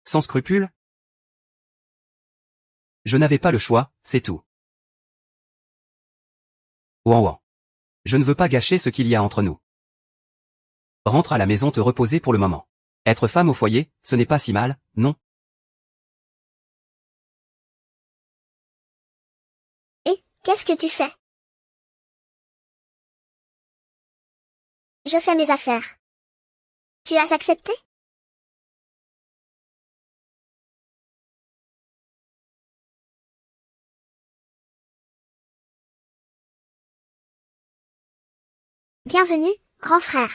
Sans scrupule? Je n'avais pas le choix, c'est tout. Ouan. Je ne veux pas gâcher ce qu'il y a entre nous. Rentre à la maison te reposer pour le moment. Être femme au foyer, ce n'est pas si mal, non? Et, qu'est-ce que tu fais? Je fais mes affaires. Tu as accepté? Bienvenue, grand frère.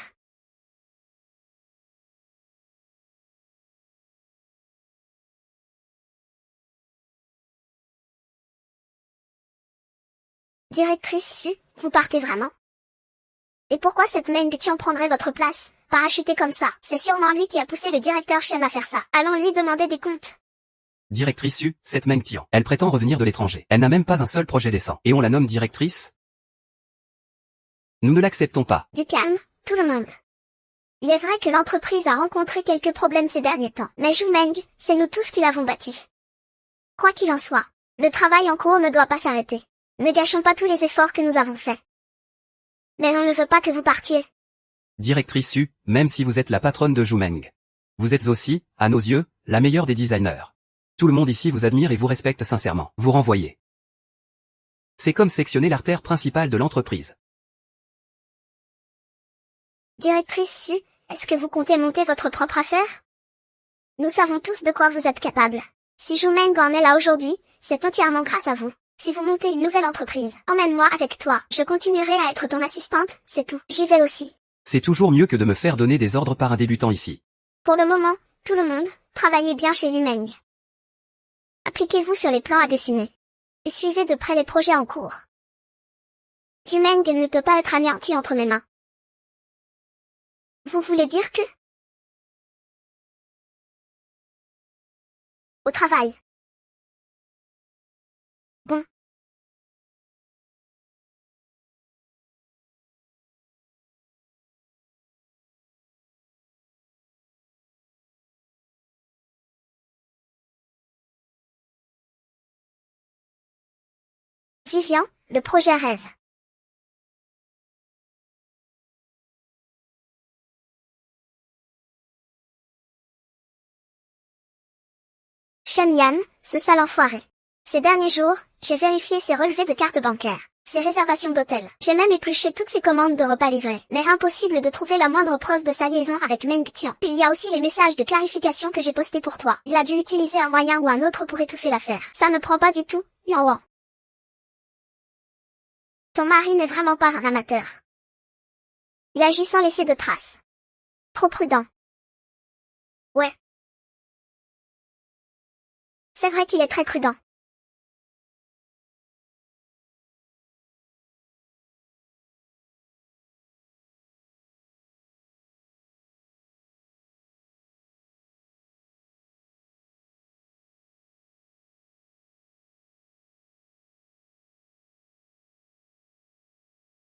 Directrice Xu, vous partez vraiment? Et pourquoi cette Meng Tian prendrait votre place, parachuté comme ça? C'est sûrement lui qui a poussé le directeur Shen à faire ça. Allons lui demander des comptes. Directrice Xu, cette Meng Tian. Elle prétend revenir de l'étranger. Elle n'a même pas un seul projet décent. Et on la nomme directrice? Nous ne l'acceptons pas. Du calme, tout le monde. Il est vrai que l'entreprise a rencontré quelques problèmes ces derniers temps. Mais Zhu Meng, c'est nous tous qui l'avons bâti. Quoi qu'il en soit, le travail en cours ne doit pas s'arrêter. Ne gâchons pas tous les efforts que nous avons faits. Mais on ne veut pas que vous partiez. Directrice Xu, même si vous êtes la patronne de Zhu Meng, vous êtes aussi, à nos yeux, la meilleure des designers. Tout le monde ici vous admire et vous respecte sincèrement. Vous renvoyez. C'est comme sectionner l'artère principale de l'entreprise. Directrice Xu, est-ce que vous comptez monter votre propre affaire? Nous savons tous de quoi vous êtes capable. Si Zhu Meng en est là aujourd'hui, c'est entièrement grâce à vous. Si vous montez une nouvelle entreprise, emmène-moi avec toi. Je continuerai à être ton assistante, c'est tout. J'y vais aussi. C'est toujours mieux que de me faire donner des ordres par un débutant ici. Pour le moment, tout le monde, travaillez bien chez Zumeng. Appliquez-vous sur les plans à dessiner. Et suivez de près les projets en cours. Zumeng ne peut pas être anéanti entre mes mains. Vous voulez dire que... Au travail. Bon. Vivian, le projet rêve. Shen Yan, ce sale enfoiré. Ces derniers jours, j'ai vérifié ses relevés de carte bancaire, ses réservations d'hôtel. J'ai même épluché toutes ses commandes de repas livrés. Mais impossible de trouver la moindre preuve de sa liaison avec Meng Tian. Puis il y a aussi les messages de clarification que j'ai postés pour toi. Il a dû utiliser un moyen ou un autre pour étouffer l'affaire. Ça ne prend pas du tout, Yuan Wang. Ton mari n'est vraiment pas un amateur. Il agit sans laisser de traces. Trop prudent. Ouais. C'est vrai qu'il est très prudent.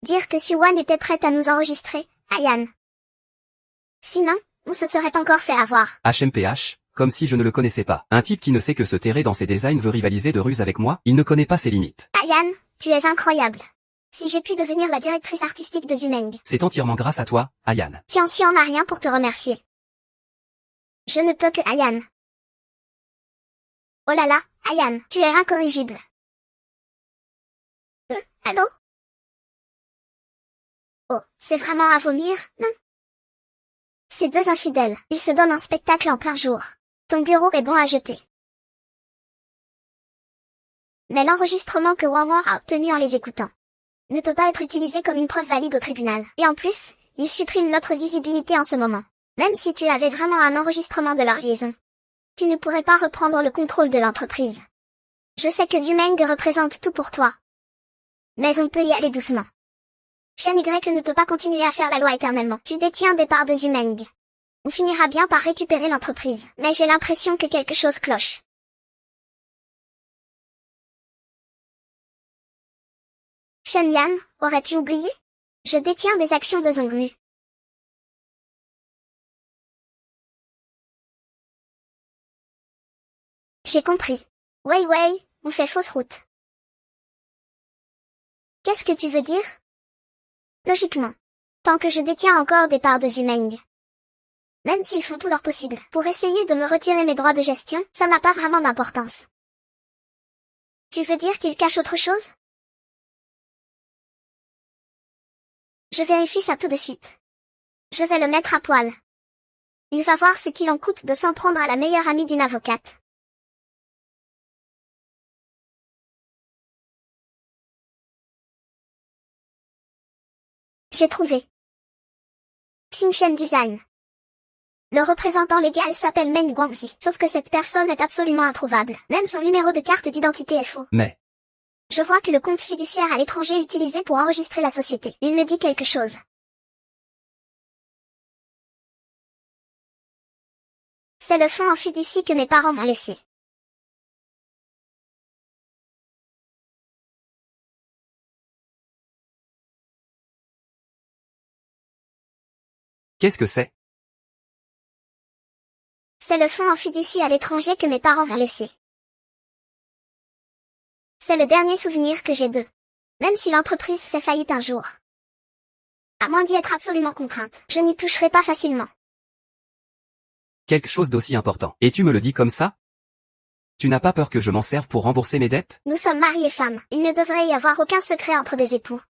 Dire que Suwan était prête à nous enregistrer, Ayan. Sinon, on se serait encore fait avoir. HMPH, comme si je ne le connaissais pas. Un type qui ne sait que se terrer dans ses designs veut rivaliser de ruse avec moi, il ne connaît pas ses limites. Ayan, tu es incroyable. Si j'ai pu devenir la directrice artistique de Zumeng. C'est entièrement grâce à toi, Ayan. Tianxian n'a rien pour te remercier. Je ne peux que Ayan. Oh là là, Ayan, tu es incorrigible. Allô? Oh, c'est vraiment à vomir, non? Ces deux infidèles, ils se donnent un spectacle en plein jour. Ton bureau est bon à jeter. Mais l'enregistrement que Wawa a obtenu en les écoutant ne peut pas être utilisé comme une preuve valide au tribunal. Et en plus, il supprime notre visibilité en ce moment. Même si tu avais vraiment un enregistrement de leur liaison, tu ne pourrais pas reprendre le contrôle de l'entreprise. Je sais que Zumeng représente tout pour toi. Mais on peut y aller doucement. Shen Y ne peut pas continuer à faire la loi éternellement. Tu détiens des parts de Zumeng. On finira bien par récupérer l'entreprise. Mais j'ai l'impression que quelque chose cloche. Shen Yan, aurais-tu oublié? Je détiens des actions de Zhonglu. J'ai compris. Wei Wei, on fait fausse route. Qu'est-ce que tu veux dire? Logiquement. Tant que je détiens encore des parts de Zumeng. Même s'ils font tout leur possible pour essayer de me retirer mes droits de gestion, ça n'a pas vraiment d'importance. Tu veux dire qu'ils cachent autre chose? Je vérifie ça tout de suite. Je vais le mettre à poil. Il va voir ce qu'il en coûte de s'en prendre à la meilleure amie d'une avocate. J'ai trouvé. Xingshen Design. Le représentant légal s'appelle Meng Guangxi, sauf que cette personne est absolument introuvable. Même son numéro de carte d'identité est faux. Mais... Je vois que le compte fiduciaire à l'étranger utilisé pour enregistrer la société. Il me dit quelque chose. C'est le fonds en fiducie que mes parents m'ont laissé. Qu'est-ce que c'est? C'est le fonds en fiducie à l'étranger que mes parents m'ont laissé. C'est le dernier souvenir que j'ai d'eux. Même si l'entreprise fait faillite un jour. À moins d'y être absolument contrainte, je n'y toucherai pas facilement. Quelque chose d'aussi important. Et tu me le dis comme ça? Tu n'as pas peur que je m'en serve pour rembourser mes dettes? Nous sommes mari et femme. Il ne devrait y avoir aucun secret entre des époux.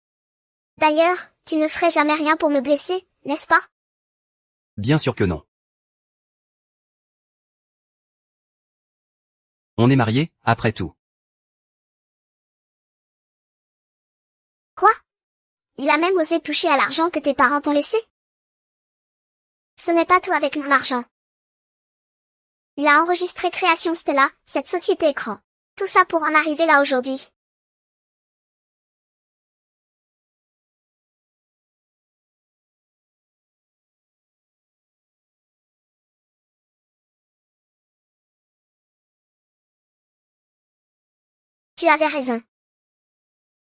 D'ailleurs, tu ne ferais jamais rien pour me blesser, n'est-ce pas? Bien sûr que non. On est mariés, après tout. Quoi? Il a même osé toucher à l'argent que tes parents t'ont laissé? Ce n'est pas tout avec mon argent. Il a enregistré Création Stella, cette société écran. Tout ça pour en arriver là aujourd'hui. Tu avais raison.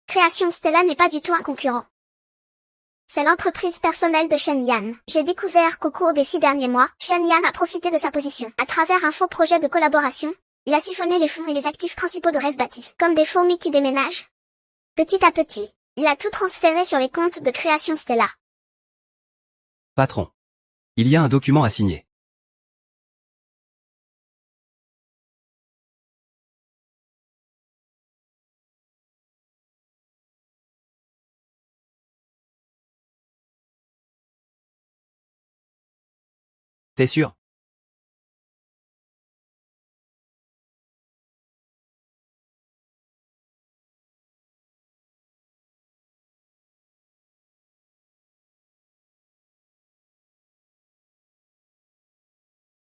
Création Stella n'est pas du tout un concurrent. C'est l'entreprise personnelle de Shen Yan. J'ai découvert qu'au cours des 6 derniers mois, Shen Yan a profité de sa position. À travers un faux projet de collaboration, il a siphonné les fonds et les actifs principaux de Rêve Bâti, comme des fourmis qui déménagent. Petit à petit, il a tout transféré sur les comptes de Création Stella. Patron. Il y a un document à signer. T'es sûr?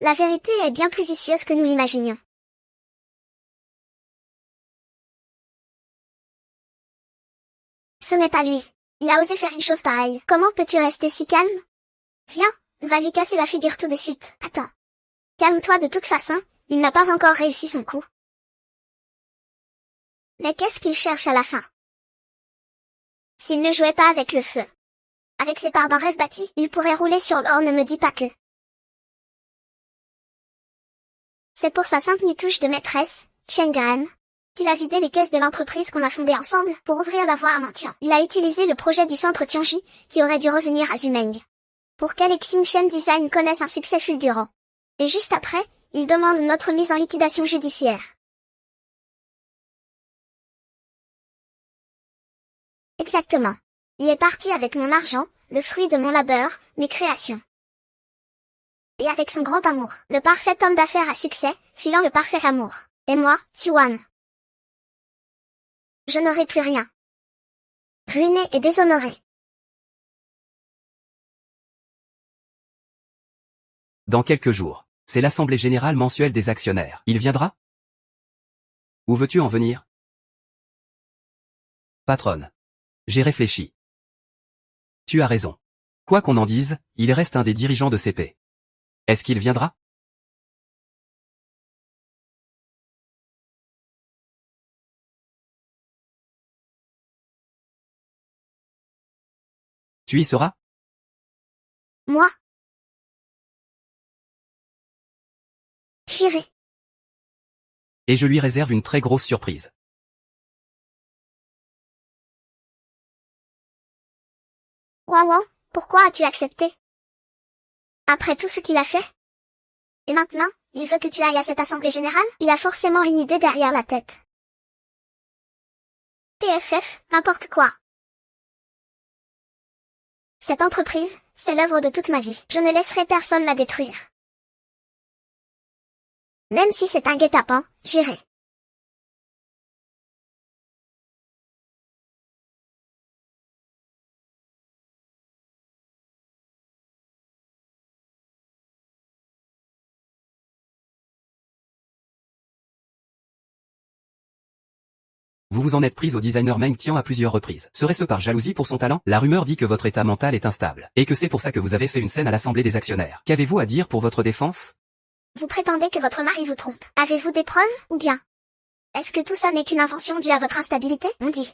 La vérité est bien plus vicieuse que nous l'imaginions. Ce n'est pas lui. Il a osé faire une chose pareille. Comment peux-tu rester si calme? Viens, on va lui casser la figure tout de suite. Attends. Calme-toi de toute façon, il n'a pas encore réussi son coup. Mais qu'est-ce qu'il cherche à la fin? S'il ne jouait pas avec le feu, avec ses parts dans Rêve Bâti, il pourrait rouler sur l'or, ne me dis pas que. C'est pour sa simple nitouche de maîtresse, Chen Gran, qu'il a vidé les caisses de l'entreprise qu'on a fondée ensemble pour ouvrir la voie à Mantian. Il a utilisé le projet du centre Tianji, qui aurait dû revenir à Zumeng, pour qu'Alexin Shen Design connaisse un succès fulgurant. Et juste après, il demande notre mise en liquidation judiciaire. Exactement. Il est parti avec mon argent, le fruit de mon labeur, mes créations. Et avec son grand amour, le parfait homme d'affaires à succès, filant le parfait amour. Et moi, Tuan. Je n'aurai plus rien. Ruiné et déshonoré. Dans quelques jours, c'est l'assemblée générale mensuelle des actionnaires. Il viendra? Où veux-tu en venir? Patronne. J'ai réfléchi. Tu as raison. Quoi qu'on en dise, il reste un des dirigeants de CP. Est-ce qu'il viendra? Tu y seras? Moi? J'irai. Et je lui réserve une très grosse surprise. Waouh, pourquoi as-tu accepté? Après tout ce qu'il a fait? Et maintenant, il veut que tu ailles à cette assemblée générale? Il a forcément une idée derrière la tête. TFF, n'importe quoi. Cette entreprise, c'est l'œuvre de toute ma vie. Je ne laisserai personne la détruire. Même si c'est un guet-apens, j'irai. Vous vous en êtes prise au designer Meng Tian à plusieurs reprises. Serait-ce par jalousie pour son talent? La rumeur dit que votre état mental est instable, et que c'est pour ça que vous avez fait une scène à l'assemblée des actionnaires. Qu'avez-vous à dire pour votre défense? Vous prétendez que votre mari vous trompe. Avez-vous des preuves, ou bien? Est-ce que tout ça n'est qu'une invention due à votre instabilité? On dit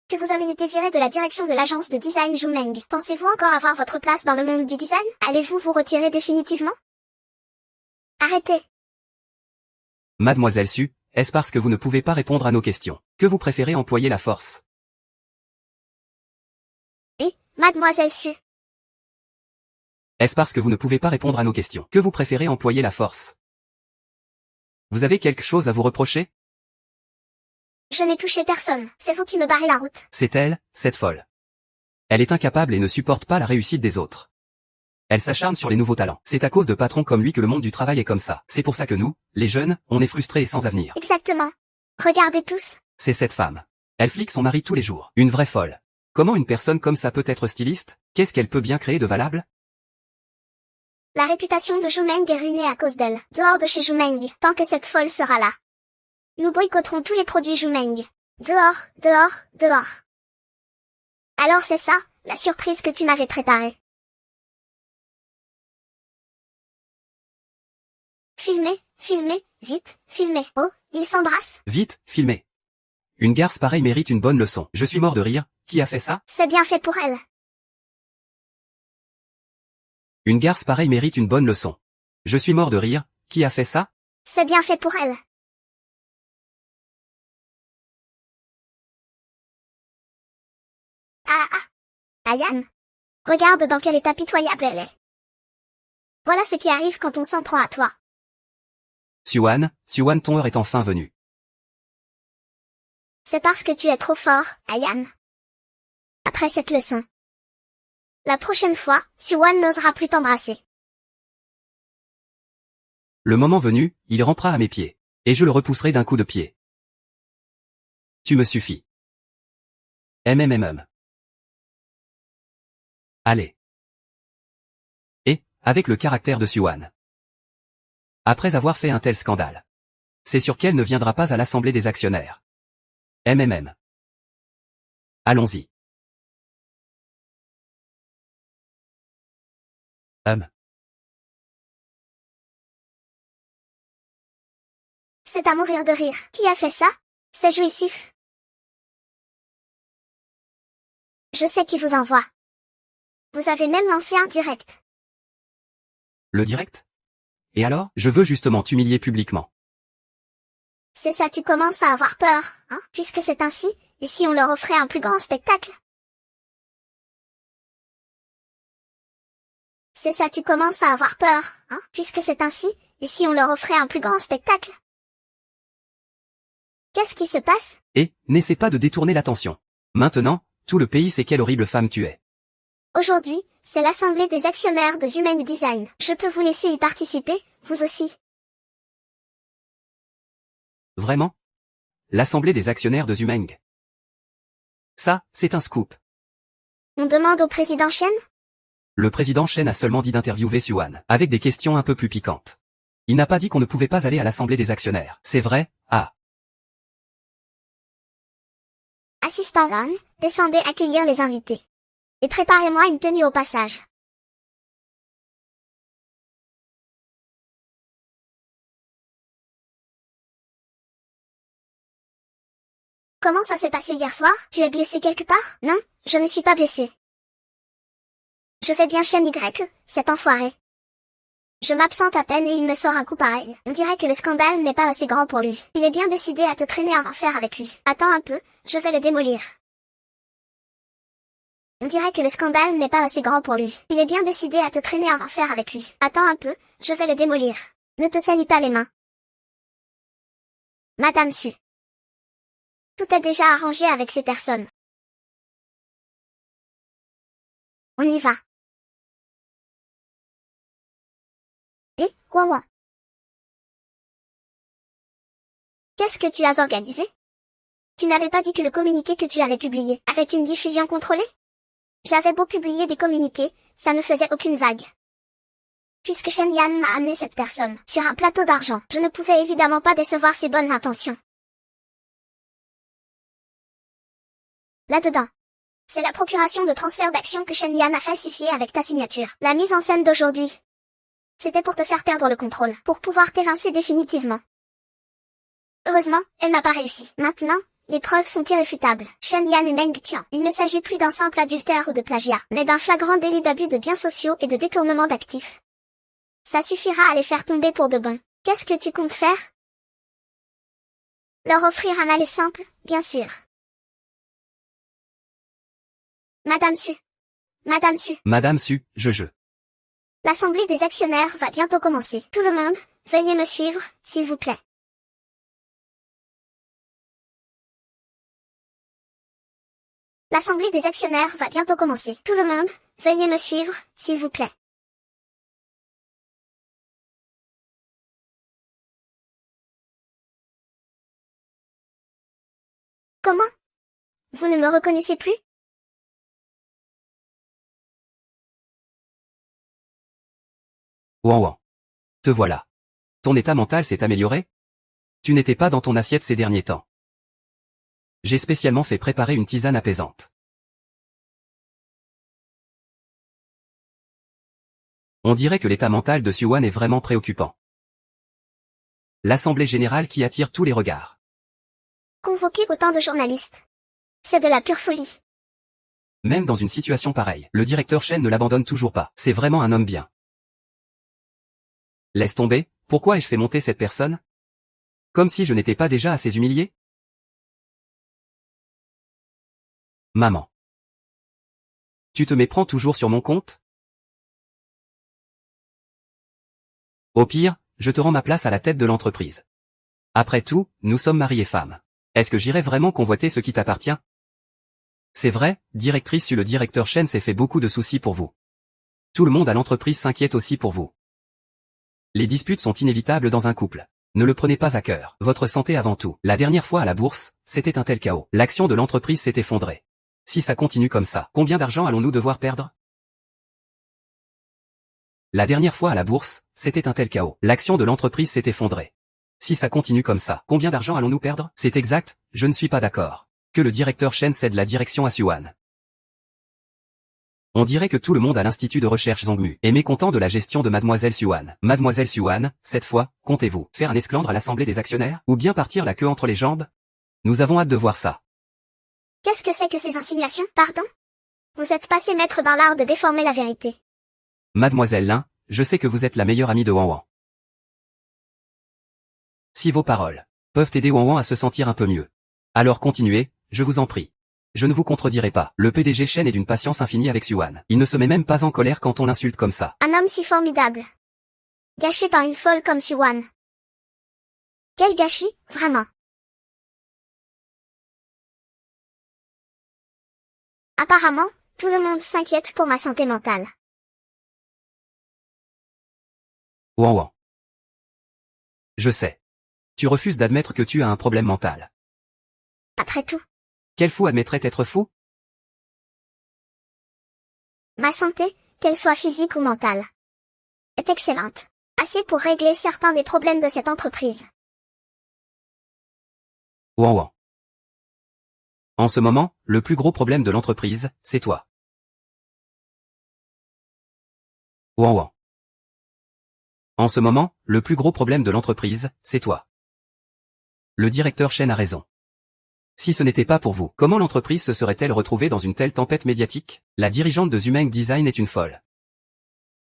que vous avez été viré de la direction de l'agence de design Zumeng. Pensez-vous encore avoir votre place dans le monde du design? Allez-vous vous retirer définitivement? Arrêtez. Mademoiselle Su, est-ce parce que vous ne pouvez pas répondre à nos questions que vous préférez employer la force? Et, mademoiselle Su. Est-ce parce que vous ne pouvez pas répondre à nos questions que vous préférez employer la force? Vous avez quelque chose à vous reprocher? Je n'ai touché personne, c'est vous qui me barrez la route. C'est elle, cette folle. Elle est incapable et ne supporte pas la réussite des autres. Elle s'acharne sur les nouveaux talents. C'est à cause de patrons comme lui que le monde du travail est comme ça. C'est pour ça que nous, les jeunes, on est frustrés et sans avenir. Exactement. Regardez tous. C'est cette femme. Elle flique son mari tous les jours. Une vraie folle. Comment une personne comme ça peut être styliste? Qu'est-ce qu'elle peut bien créer de valable? La réputation de Zhu Meng est ruinée à cause d'elle. Dehors de chez Zhu Meng, tant que cette folle sera là. Nous boycotterons tous les produits Zhu Meng. Dehors, dehors, dehors. Alors c'est ça, la surprise que tu m'avais préparée. Filmez, filmez, vite, filmez. Oh, ils s'embrassent. Vite, filmez. Une garce pareille mérite une bonne leçon. Je suis mort de rire. Qui a fait ça? C'est bien fait pour elle. Une garce pareille mérite une bonne leçon. Je suis mort de rire. Qui a fait ça? C'est bien fait pour elle. Ah ah. Ayane. Regarde dans quel état pitoyable elle est. Voilà ce qui arrive quand on s'en prend à toi. Siouan, ton heure est enfin venue. C'est parce que tu es trop fort, Ayane. Après cette leçon. La prochaine fois, Siouan n'osera plus t'embrasser. Le moment venu, il rampera à mes pieds. Et je le repousserai d'un coup de pied. Tu me suffis. Allez. Et, avec le caractère de Siouan. Après avoir fait un tel scandale. C'est sûr qu'elle ne viendra pas à l'Assemblée des actionnaires. Allons-y. C'est à mourir de rire. Qui a fait ça? C'est jouissif. Je sais qui vous envoie. Vous avez même lancé un direct. Le direct? Et alors? Je veux justement t'humilier publiquement. C'est ça, tu commences à avoir peur, hein, puisque c'est ainsi, et si on leur offrait un plus grand spectacle? C'est ça, tu commences à avoir peur, hein, puisque c'est ainsi, et si on leur offrait un plus grand spectacle? Qu'est-ce qui se passe? Et, n'essaie pas de détourner l'attention. Maintenant, tout le pays sait quelle horrible femme tu es. Aujourd'hui, c'est l'assemblée des actionnaires de Zhu Meng Design. Je peux vous laisser y participer, vous aussi. Vraiment? L'assemblée des actionnaires de Zhu Meng. Ça, c'est un scoop. On demande au président Chen? Le président Chen a seulement dit d'interviewer Siouan, avec des questions un peu plus piquantes. Il n'a pas dit qu'on ne pouvait pas aller à l'assemblée des actionnaires. C'est vrai? Ah. Assistant Ran, descendez accueillir les invités. Et préparez-moi une tenue au passage. Comment ça s'est passé hier soir? Tu es blessé quelque part? Non, je ne suis pas blessé. Je fais bien Chen Y, cet enfoiré. Je m'absente à peine et il me sort un coup pareil. On dirait que le scandale n'est pas assez grand pour lui. Il est bien décidé à te traîner en enfer avec lui. Attends un peu, je vais le démolir. On dirait que le scandale n'est pas assez grand pour lui. Il est bien décidé à te traîner en enfer avec lui. Attends un peu, je vais le démolir. Ne te salis pas les mains. Madame Su. Tout est déjà arrangé avec ces personnes. On y va. Et, ouah. Qu'est-ce que tu as organisé? Tu n'avais pas dit que le communiqué que tu avais publié avait une diffusion contrôlée? J'avais beau publier des communiqués, ça ne faisait aucune vague. Puisque Shen Yan m'a amené cette personne sur un plateau d'argent, je ne pouvais évidemment pas décevoir ses bonnes intentions. Là-dedans. C'est la procuration de transfert d'actions que Shen Yan a falsifiée avec ta signature. La mise en scène d'aujourd'hui. C'était pour te faire perdre le contrôle, pour pouvoir t'évincer définitivement. Heureusement, elle n'a pas réussi. Maintenant, les preuves sont irréfutables. Shen Yan et Meng Tian. Il ne s'agit plus d'un simple adultère ou de plagiat, mais d'un flagrant délit d'abus de biens sociaux et de détournement d'actifs. Ça suffira à les faire tomber pour de bon. Qu'est-ce que tu comptes faire? Leur offrir un aller simple, bien sûr. Madame Su. Madame Su. Madame Su, je. L'assemblée des actionnaires va bientôt commencer. Tout le monde, veuillez me suivre, s'il vous plaît. L'assemblée des actionnaires va bientôt commencer. Tout le monde, veuillez me suivre, s'il vous plaît. Comment? Vous ne me reconnaissez plus? Ouan Ouan. Te voilà. Ton état mental s'est amélioré? Tu n'étais pas dans ton assiette ces derniers temps. J'ai spécialement fait préparer une tisane apaisante. On dirait que l'état mental de Siouan est vraiment préoccupant. L'assemblée générale qui attire tous les regards. Convoquer autant de journalistes. C'est de la pure folie. Même dans une situation pareille, le directeur Shen ne l'abandonne toujours pas. C'est vraiment un homme bien. Laisse tomber, pourquoi ai-je fait monter cette personne? Comme si je n'étais pas déjà assez humilié? Maman. Tu te méprends toujours sur mon compte? Au pire, je te rends ma place à la tête de l'entreprise. Après tout, nous sommes mari et femme. Est-ce que j'irai vraiment convoiter ce qui t'appartient? C'est vrai, directrice, le directeur Shen s'est fait beaucoup de soucis pour vous. Tout le monde à l'entreprise s'inquiète aussi pour vous. Les disputes sont inévitables dans un couple. Ne le prenez pas à cœur. Votre santé avant tout. La dernière fois à la bourse, c'était un tel chaos. L'action de l'entreprise s'est effondrée. Si ça continue comme ça, combien d'argent allons-nous devoir perdre? La dernière fois à la bourse, c'était un tel chaos. L'action de l'entreprise s'est effondrée. Si ça continue comme ça, combien d'argent allons-nous perdre? C'est exact, je ne suis pas d'accord. Que le directeur Shen cède la direction à Siouan. On dirait que tout le monde à l'Institut de recherche Zhongmu est mécontent de la gestion de Mademoiselle Siouan. Mademoiselle Siouan, cette fois, comptez-vous faire un esclandre à l'assemblée des actionnaires, ou bien partir la queue entre les jambes? Nous avons hâte de voir ça. Qu'est-ce que c'est que ces insinuations, pardon? Vous êtes passé maître dans l'art de déformer la vérité. Mademoiselle Lin, je sais que vous êtes la meilleure amie de Ouan Ouan. Si vos paroles peuvent aider Ouan Ouan à se sentir un peu mieux, alors continuez, je vous en prie. Je ne vous contredirai pas. Le PDG Shen est d'une patience infinie avec Siouan. Il ne se met même pas en colère quand on l'insulte comme ça. Un homme si formidable. Gâché par une folle comme Siouan. Quel gâchis, vraiment. Apparemment, tout le monde s'inquiète pour ma santé mentale. Ouan Ouan. Je sais. Tu refuses d'admettre que tu as un problème mental. Après tout. Quel fou admettrait être fou? Ma santé, qu'elle soit physique ou mentale, est excellente. Assez pour régler certains des problèmes de cette entreprise. Ouan Ouan. En ce moment, le plus gros problème de l'entreprise, c'est toi. Ouan Ouan. En ce moment, le plus gros problème de l'entreprise, c'est toi. Le directeur Shen a raison. Si ce n'était pas pour vous, comment l'entreprise se serait-elle retrouvée dans une telle tempête médiatique? La dirigeante de Zumeng Design est une folle.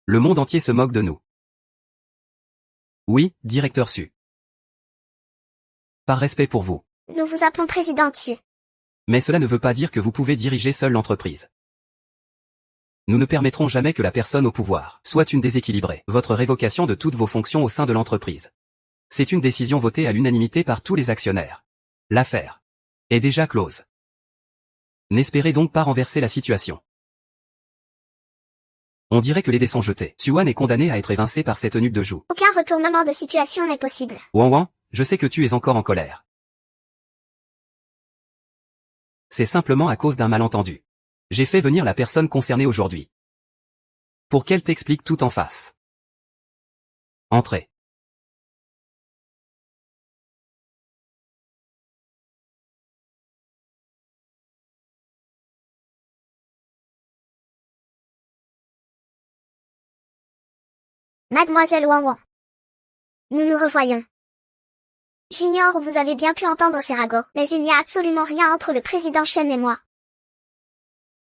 Le monde entier se moque de nous. Oui, directeur Su. Par respect pour vous. Nous vous appelons président Su. Mais cela ne veut pas dire que vous pouvez diriger seul l'entreprise. Nous ne permettrons jamais que la personne au pouvoir soit une déséquilibrée. Votre révocation de toutes vos fonctions au sein de l'entreprise. C'est une décision votée à l'unanimité par tous les actionnaires. L'affaire est déjà close. N'espérez donc pas renverser la situation. On dirait que les dés sont jetés. Siouan est condamné à être évincé par cette eunuque de joue. Aucun retournement de situation n'est possible. Ouan Ouan, je sais que tu es encore en colère. C'est simplement à cause d'un malentendu. J'ai fait venir la personne concernée aujourd'hui. Pour qu'elle t'explique tout en face. Entrez. Mademoiselle Ouan Ouan. Nous nous revoyons. J'ignore où vous avez bien pu entendre ces ragots, mais il n'y a absolument rien entre le président Shen et moi.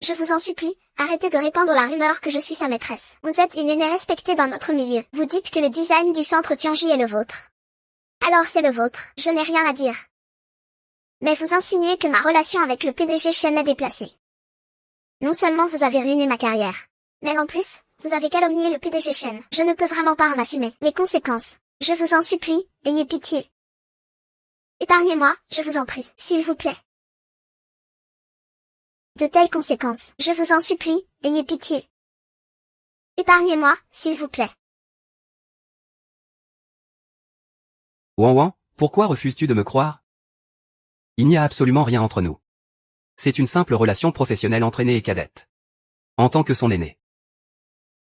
Je vous en supplie, arrêtez de répandre la rumeur que je suis sa maîtresse. Vous êtes une aînée respectée dans notre milieu. Vous dites que le design du centre Tianji est le vôtre. Alors c'est le vôtre, je n'ai rien à dire. Mais vous insinuez que ma relation avec le PDG Shen est déplacée. Non seulement vous avez ruiné ma carrière, mais en plus, vous avez calomnié le PDG Shen. Je ne peux vraiment pas en assumer les conséquences. Je vous en supplie, ayez pitié. Épargnez-moi, je vous en prie, s'il vous plaît. De telles conséquences, je vous en supplie, ayez pitié. Épargnez-moi, s'il vous plaît. Ouan Ouan, pourquoi refuses-tu de me croire? Il n'y a absolument rien entre nous. C'est une simple relation professionnelle entre aînée et cadette. En tant que son aîné.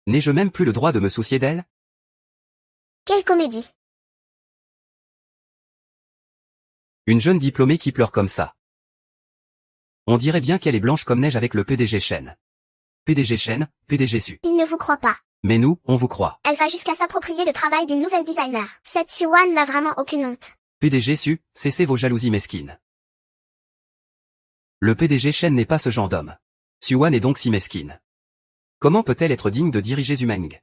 N'ai-je même plus le droit de me soucier d'elle? Quelle comédie. Une jeune diplômée qui pleure comme ça. On dirait bien qu'elle est blanche comme neige avec le PDG Shen. PDG Shen, PDG Su. Il ne vous croit pas. Mais nous, on vous croit. Elle va jusqu'à s'approprier le travail d'une nouvelle designer. Cette Siwan n'a vraiment aucune honte. PDG Su, cessez vos jalousies mesquines. Le PDG Shen n'est pas ce genre d'homme. Suwan est donc si mesquine. Comment peut-elle être digne de diriger Zumeng?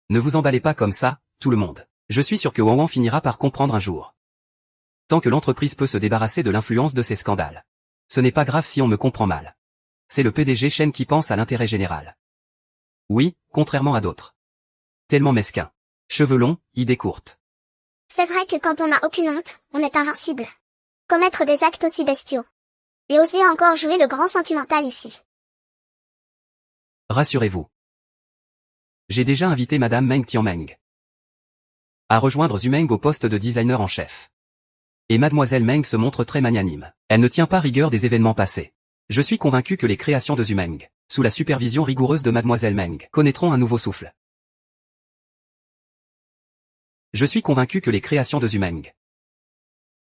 Ne vous emballez pas comme ça, tout le monde. Je suis sûr que Wang finira par comprendre un jour. Tant que l'entreprise peut se débarrasser de l'influence de ces scandales. Ce n'est pas grave si on me comprend mal. C'est le PDG Shen qui pense à l'intérêt général. Oui, contrairement à d'autres. Tellement mesquin. Cheveux longs, idées courtes. C'est vrai que quand on n'a aucune honte, on est invincible. Commettre des actes aussi bestiaux. Et oser encore jouer le grand sentimental ici. Rassurez-vous. J'ai déjà invité Madame Meng Tianmeng à rejoindre Zumeng au poste de designer en chef. Et Mademoiselle Meng se montre très magnanime. Elle ne tient pas rigueur des événements passés. Je suis convaincu que les créations de Zumeng, sous la supervision rigoureuse de Mademoiselle Meng, connaîtront un nouveau souffle. Je suis convaincu que les créations de Zumeng,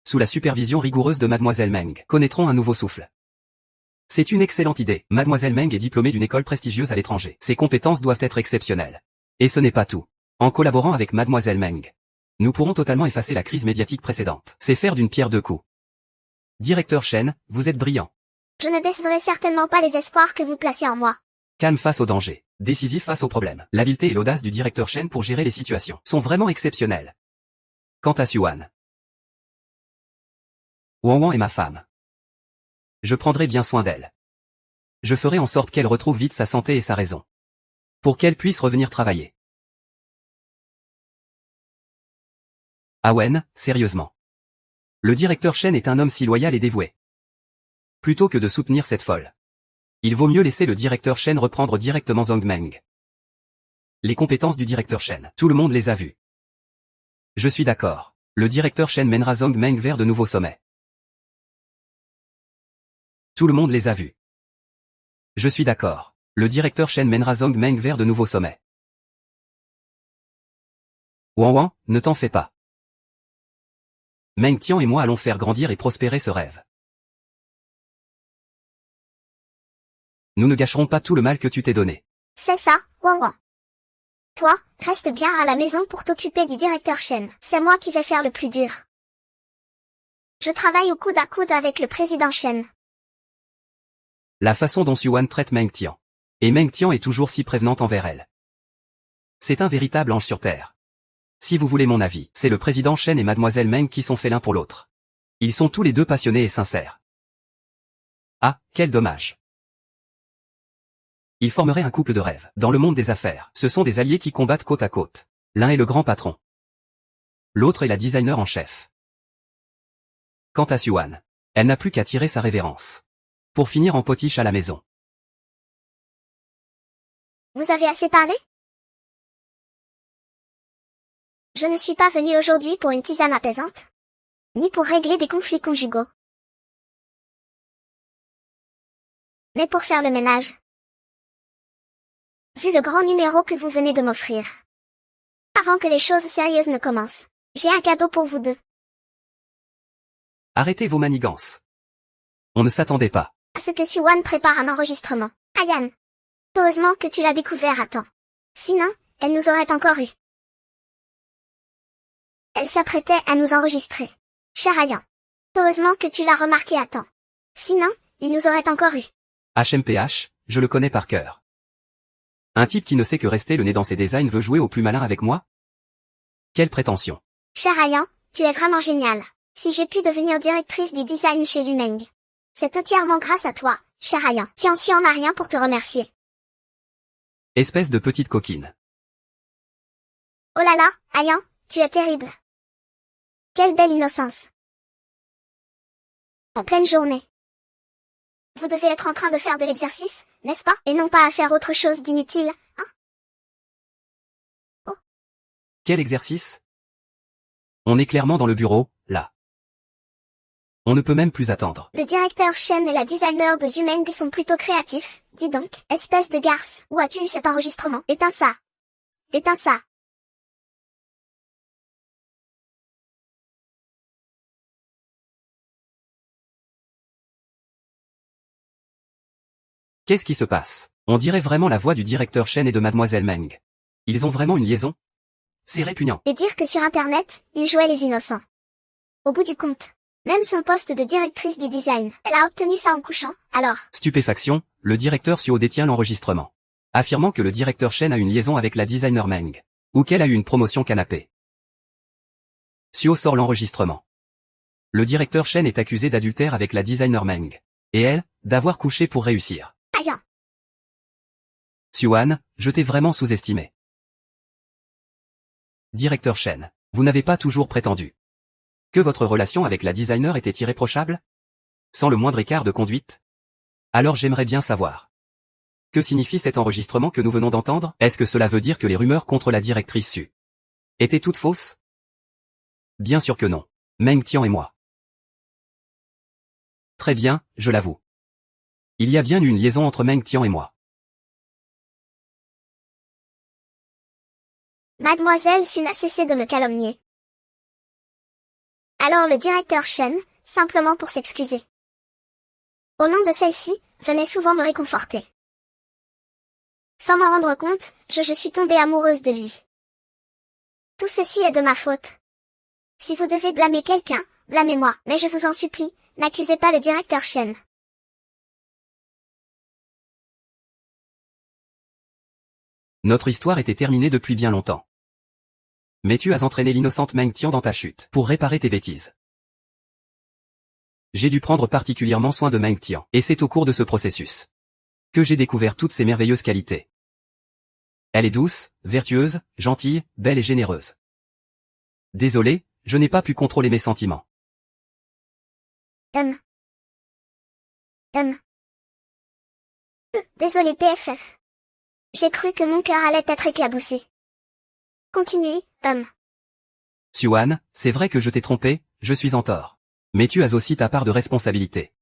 sous la supervision rigoureuse de Mademoiselle Meng, connaîtront un nouveau souffle. C'est une excellente idée. Mademoiselle Meng est diplômée d'une école prestigieuse à l'étranger. Ses compétences doivent être exceptionnelles. Et ce n'est pas tout. En collaborant avec Mademoiselle Meng, nous pourrons totalement effacer la crise médiatique précédente. C'est faire d'une pierre deux coups. Directeur Shen, vous êtes brillant. Je ne décevrai certainement pas les espoirs que vous placez en moi. Calme face au danger, décisif face aux problèmes. L'habileté et l'audace du directeur Shen pour gérer les situations sont vraiment exceptionnelles. Quant à Suwan, Wang est ma femme. Je prendrai bien soin d'elle. Je ferai en sorte qu'elle retrouve vite sa santé et sa raison. Pour qu'elle puisse revenir travailler. Ah Wen, sérieusement. Le directeur Shen est un homme si loyal et dévoué. Plutôt que de soutenir cette folle. Il vaut mieux laisser le directeur Shen reprendre directement Zhong Meng. Les compétences du directeur Shen, tout le monde les a vues. Je suis d'accord. Le directeur Shen mènera Zhong Meng vers de nouveaux sommets. Tout le monde les a vus. Je suis d'accord. Le directeur Shen mènera Zhong Meng vers de nouveaux sommets. Wang, ne t'en fais pas. Meng Tian et moi allons faire grandir et prospérer ce rêve. Nous ne gâcherons pas tout le mal que tu t'es donné. C'est ça, Wang. Toi, reste bien à la maison pour t'occuper du directeur Shen. C'est moi qui vais faire le plus dur. Je travaille au coude à coude avec le président Shen. La façon dont Suwan traite Meng Tian. Et Meng Tian est toujours si prévenante envers elle. C'est un véritable ange sur terre. Si vous voulez mon avis, c'est le président Shen et Mademoiselle Meng qui sont faits l'un pour l'autre. Ils sont tous les deux passionnés et sincères. Ah, quel dommage. Ils formeraient un couple de rêve. Dans le monde des affaires, ce sont des alliés qui combattent côte à côte. L'un est le grand patron. L'autre est la designer en chef. Quant à Suwan, elle n'a plus qu'à tirer sa révérence. Pour finir en potiche à la maison. Vous avez assez parlé? Je ne suis pas venue aujourd'hui pour une tisane apaisante, ni pour régler des conflits conjugaux, mais pour faire le ménage. Vu le grand numéro que vous venez de m'offrir, avant que les choses sérieuses ne commencent, j'ai un cadeau pour vous deux. Arrêtez vos manigances. On ne s'attendait pas. À ce que Suwan prépare un enregistrement. Ayan. Heureusement que tu l'as découvert à temps. Sinon, elle nous aurait encore eu. Elle s'apprêtait à nous enregistrer. Cher Ayan. Heureusement que tu l'as remarqué à temps. Sinon, il nous aurait encore eu. HMPH, je le connais par cœur. Un type qui ne sait que rester le nez dans ses designs veut jouer au plus malin avec moi? Quelle prétention. Cher Ayan, tu es vraiment génial. Si j'ai pu devenir directrice du design chez Zumeng, c'est entièrement grâce à toi, cher Ayan. Tianxi en a rien pour te remercier. Espèce de petite coquine. Oh là là, Ayan, tu es terrible. Quelle belle innocence. En pleine journée. Vous devez être en train de faire de l'exercice, n'est-ce pas? Et non pas à faire autre chose d'inutile, hein? Oh. Quel exercice? On est clairement dans le bureau, là. On ne peut même plus attendre. Le directeur Shen et la designer de Zumeng sont plutôt créatifs, dis donc. Espèce de garce, où as-tu eu cet enregistrement? Éteins ça. Éteins ça. Qu'est-ce qui se passe? On dirait vraiment la voix du directeur Chen et de Mademoiselle Meng. Ils ont vraiment une liaison? C'est répugnant. Et dire que sur Internet, ils jouaient les innocents. Au bout du compte, même son poste de directrice du design, elle a obtenu ça en couchant, alors. Stupéfaction, le directeur Suo détient l'enregistrement, affirmant que le directeur Chen a une liaison avec la designer Meng, ou qu'elle a eu une promotion canapé. Suo sort l'enregistrement. Le directeur Chen est accusé d'adultère avec la designer Meng, et elle, d'avoir couché pour réussir. Aïe. Suan, je t'ai vraiment sous-estimé. Directeur Chen, vous n'avez pas toujours prétendu que votre relation avec la designer était irréprochable? Sans le moindre écart de conduite? Alors j'aimerais bien savoir. Que signifie cet enregistrement que nous venons d'entendre? Est-ce que cela veut dire que les rumeurs contre la directrice Su étaient toutes fausses? Bien sûr que non. Meng Tian et moi. Très bien, je l'avoue. Il y a bien eu une liaison entre Meng Tian et moi. Mademoiselle Su n'a cessé de me calomnier. Alors le directeur Chen, simplement pour s'excuser. Au nom de celle-ci, venait souvent me réconforter. Sans m'en rendre compte, je suis tombée amoureuse de lui. Tout ceci est de ma faute. Si vous devez blâmer quelqu'un, blâmez-moi, mais je vous en supplie, n'accusez pas le directeur Chen. Notre histoire était terminée depuis bien longtemps. Mais tu as entraîné l'innocente Meng Tian dans ta chute pour réparer tes bêtises. J'ai dû prendre particulièrement soin de Meng Tian, et c'est au cours de ce processus que j'ai découvert toutes ses merveilleuses qualités. Elle est douce, vertueuse, gentille, belle et généreuse. Désolé, je n'ai pas pu contrôler mes sentiments. Désolé PFF. J'ai cru que mon cœur allait être éclaboussé. Continuez, Suan, c'est vrai que je t'ai trompé, je suis en tort. Mais tu as aussi ta part de responsabilité.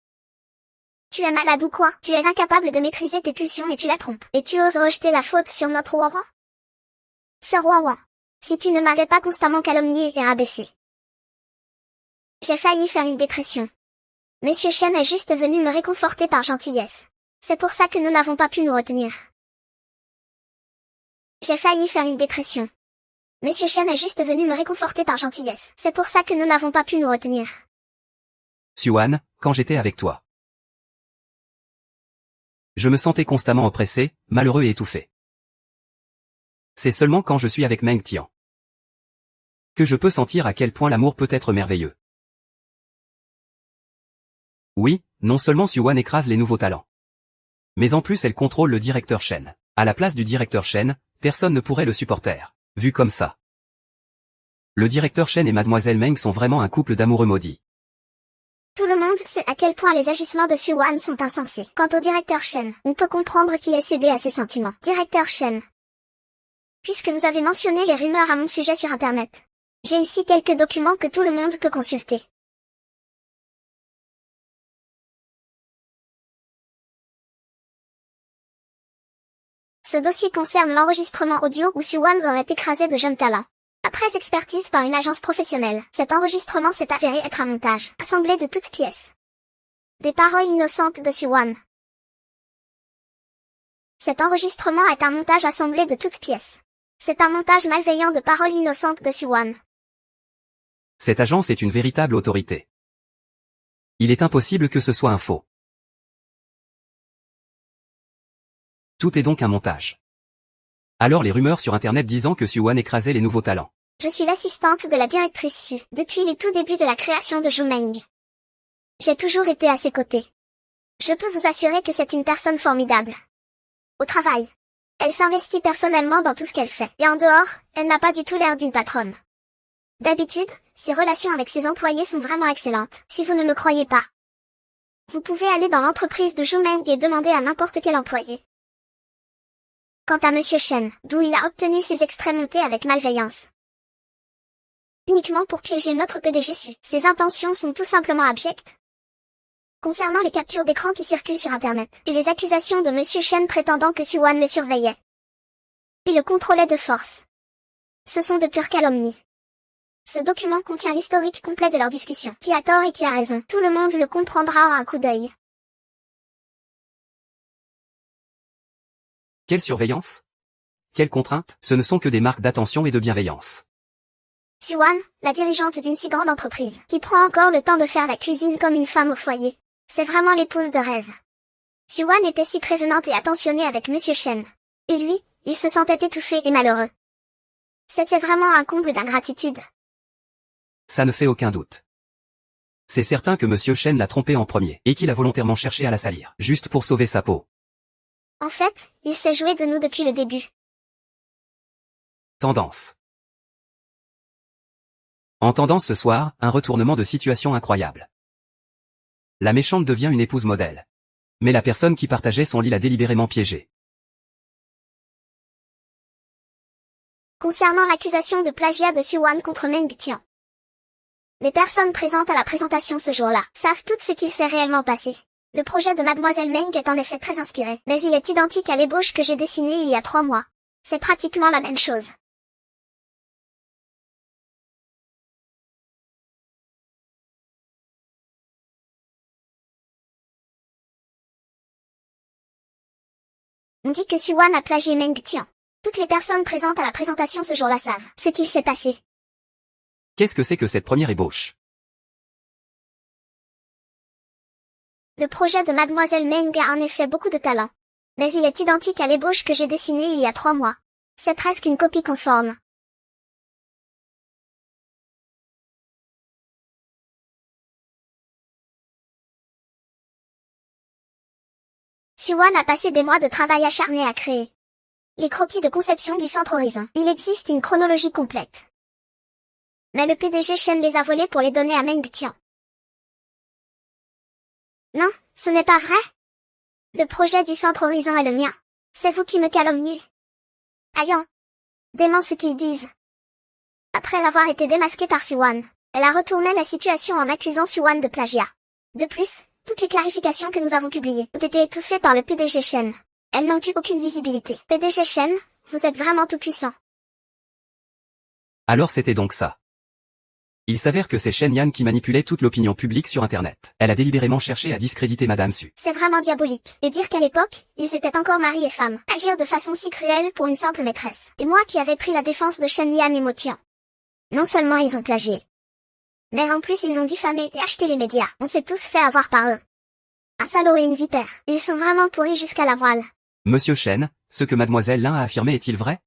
Tu es malade ou quoi? Tu es incapable de maîtriser tes pulsions et tu la trompes. Et tu oses rejeter la faute sur notre roi? Sœur roi, si tu ne m'avais pas constamment calomnié et rabaissé. J'ai failli faire une dépression. Monsieur Chen est juste venu me réconforter par gentillesse. C'est pour ça que nous n'avons pas pu nous retenir. J'ai failli faire une dépression. Monsieur Chen est juste venu me réconforter par gentillesse. C'est pour ça que nous n'avons pas pu nous retenir. Suan, quand j'étais avec toi, je me sentais constamment oppressé, malheureux et étouffé. C'est seulement quand je suis avec Meng Tian que je peux sentir à quel point l'amour peut être merveilleux. Oui, non seulement Suan écrase les nouveaux talents, mais en plus elle contrôle le directeur Chen. À la place du directeur Chen, personne ne pourrait le supporter. Vu comme ça. Le directeur Chen et Mademoiselle Meng sont vraiment un couple d'amoureux maudits. Tout le monde sait à quel point les agissements de Suan sont insensés. Quant au directeur Chen, on peut comprendre qu'il est cédé à ses sentiments. Directeur Chen. Puisque vous avez mentionné les rumeurs à mon sujet sur Internet, j'ai ici quelques documents que tout le monde peut consulter. Ce dossier concerne l'enregistrement audio où Suan aurait écrasé de jeunes talents. Après expertise par une agence professionnelle, cet enregistrement s'est avéré être un montage, assemblé de toutes pièces. Des paroles innocentes de Suan. Cet enregistrement est un montage assemblé de toutes pièces. C'est un montage malveillant de paroles innocentes de Suan. Cette agence est une véritable autorité. Il est impossible que ce soit un faux. Tout est donc un montage. Alors les rumeurs sur Internet disant que Suan écrasait les nouveaux talents. Je suis l'assistante de la directrice Su, depuis les tout débuts de la création de Zhumeng. J'ai toujours été à ses côtés. Je peux vous assurer que c'est une personne formidable. Au travail, elle s'investit personnellement dans tout ce qu'elle fait. Et en dehors, elle n'a pas du tout l'air d'une patronne. D'habitude, ses relations avec ses employés sont vraiment excellentes. Si vous ne me croyez pas, vous pouvez aller dans l'entreprise de Zhumeng et demander à n'importe quel employé. Quant à Monsieur Chen, d'où il a obtenu ses extraits montés avec malveillance. Uniquement pour piéger notre PDG Su. Ses intentions sont tout simplement abjectes. Concernant les captures d'écran qui circulent sur Internet, et les accusations de Monsieur Chen prétendant que Suan le surveillait et le contrôlait de force. Ce sont de pures calomnies. Ce document contient l'historique complet de leur discussion. Qui a tort et qui a raison. Tout le monde le comprendra en un coup d'œil. Quelle surveillance? Quelles contraintes? Ce ne sont que des marques d'attention et de bienveillance. Siwan, la dirigeante d'une si grande entreprise, qui prend encore le temps de faire la cuisine comme une femme au foyer. C'est vraiment l'épouse de rêve. Siwan était si prévenante et attentionnée avec Monsieur Shen. Et lui, il se sentait étouffé et malheureux. C'est vraiment un comble d'ingratitude. Ça ne fait aucun doute. C'est certain que Monsieur Shen l'a trompé en premier, et qu'il a volontairement cherché à la salir, juste pour sauver sa peau. En fait, il s'est joué de nous depuis le début. Tendance. En tendance ce soir, un retournement de situation incroyable. La méchante devient une épouse modèle. Mais la personne qui partageait son lit l'a délibérément piégée. Concernant l'accusation de plagiat de Siwan contre Meng Tian. Les personnes présentes à la présentation ce jour-là savent toutes ce qu'il s'est réellement passé. Le projet de Mademoiselle Meng est en effet très inspiré, mais il est identique à l'ébauche que j'ai dessinée il y a 3 mois. C'est pratiquement la même chose. On dit que Siwan a plagié Meng Tian. Toutes les personnes présentes à la présentation ce jour-là savent ce qu'il s'est passé. Qu'est-ce que c'est que cette première ébauche? Le projet de Mademoiselle Meng a en effet beaucoup de talent. Mais il est identique à l'ébauche que j'ai dessinée il y a 3 mois. C'est presque une copie conforme. Siwan a passé des mois de travail acharné à créer les croquis de conception du centre Horizon. Il existe une chronologie complète. Mais le PDG Shen les a volés pour les donner à Meng Tian. Non, ce n'est pas vrai. Le projet du centre Horizon est le mien. C'est vous qui me calomniez. Ayant dément ce qu'ils disent. Après avoir été démasquée par Siwan, elle a retourné la situation en accusant Siwan de plagiat. De plus, toutes les clarifications que nous avons publiées ont été étouffées par le PDG Shen. Elles n'ont eu aucune visibilité. PDG Shen, vous êtes vraiment tout puissant. Alors c'était donc ça. Il s'avère que c'est Shen Yan qui manipulait toute l'opinion publique sur Internet. Elle a délibérément cherché à discréditer Madame Su. C'est vraiment diabolique. Et dire qu'à l'époque, ils étaient encore mari et femme. Agir de façon si cruelle pour une simple maîtresse. Et moi qui avais pris la défense de Shen Yan et Mo Tian. Non seulement ils ont plagié, mais en plus ils ont diffamé et acheté les médias. On s'est tous fait avoir par eux. Un salaud et une vipère. Ils sont vraiment pourris jusqu'à la moelle. Monsieur Shen, ce que Mademoiselle Lin a affirmé est-il vrai?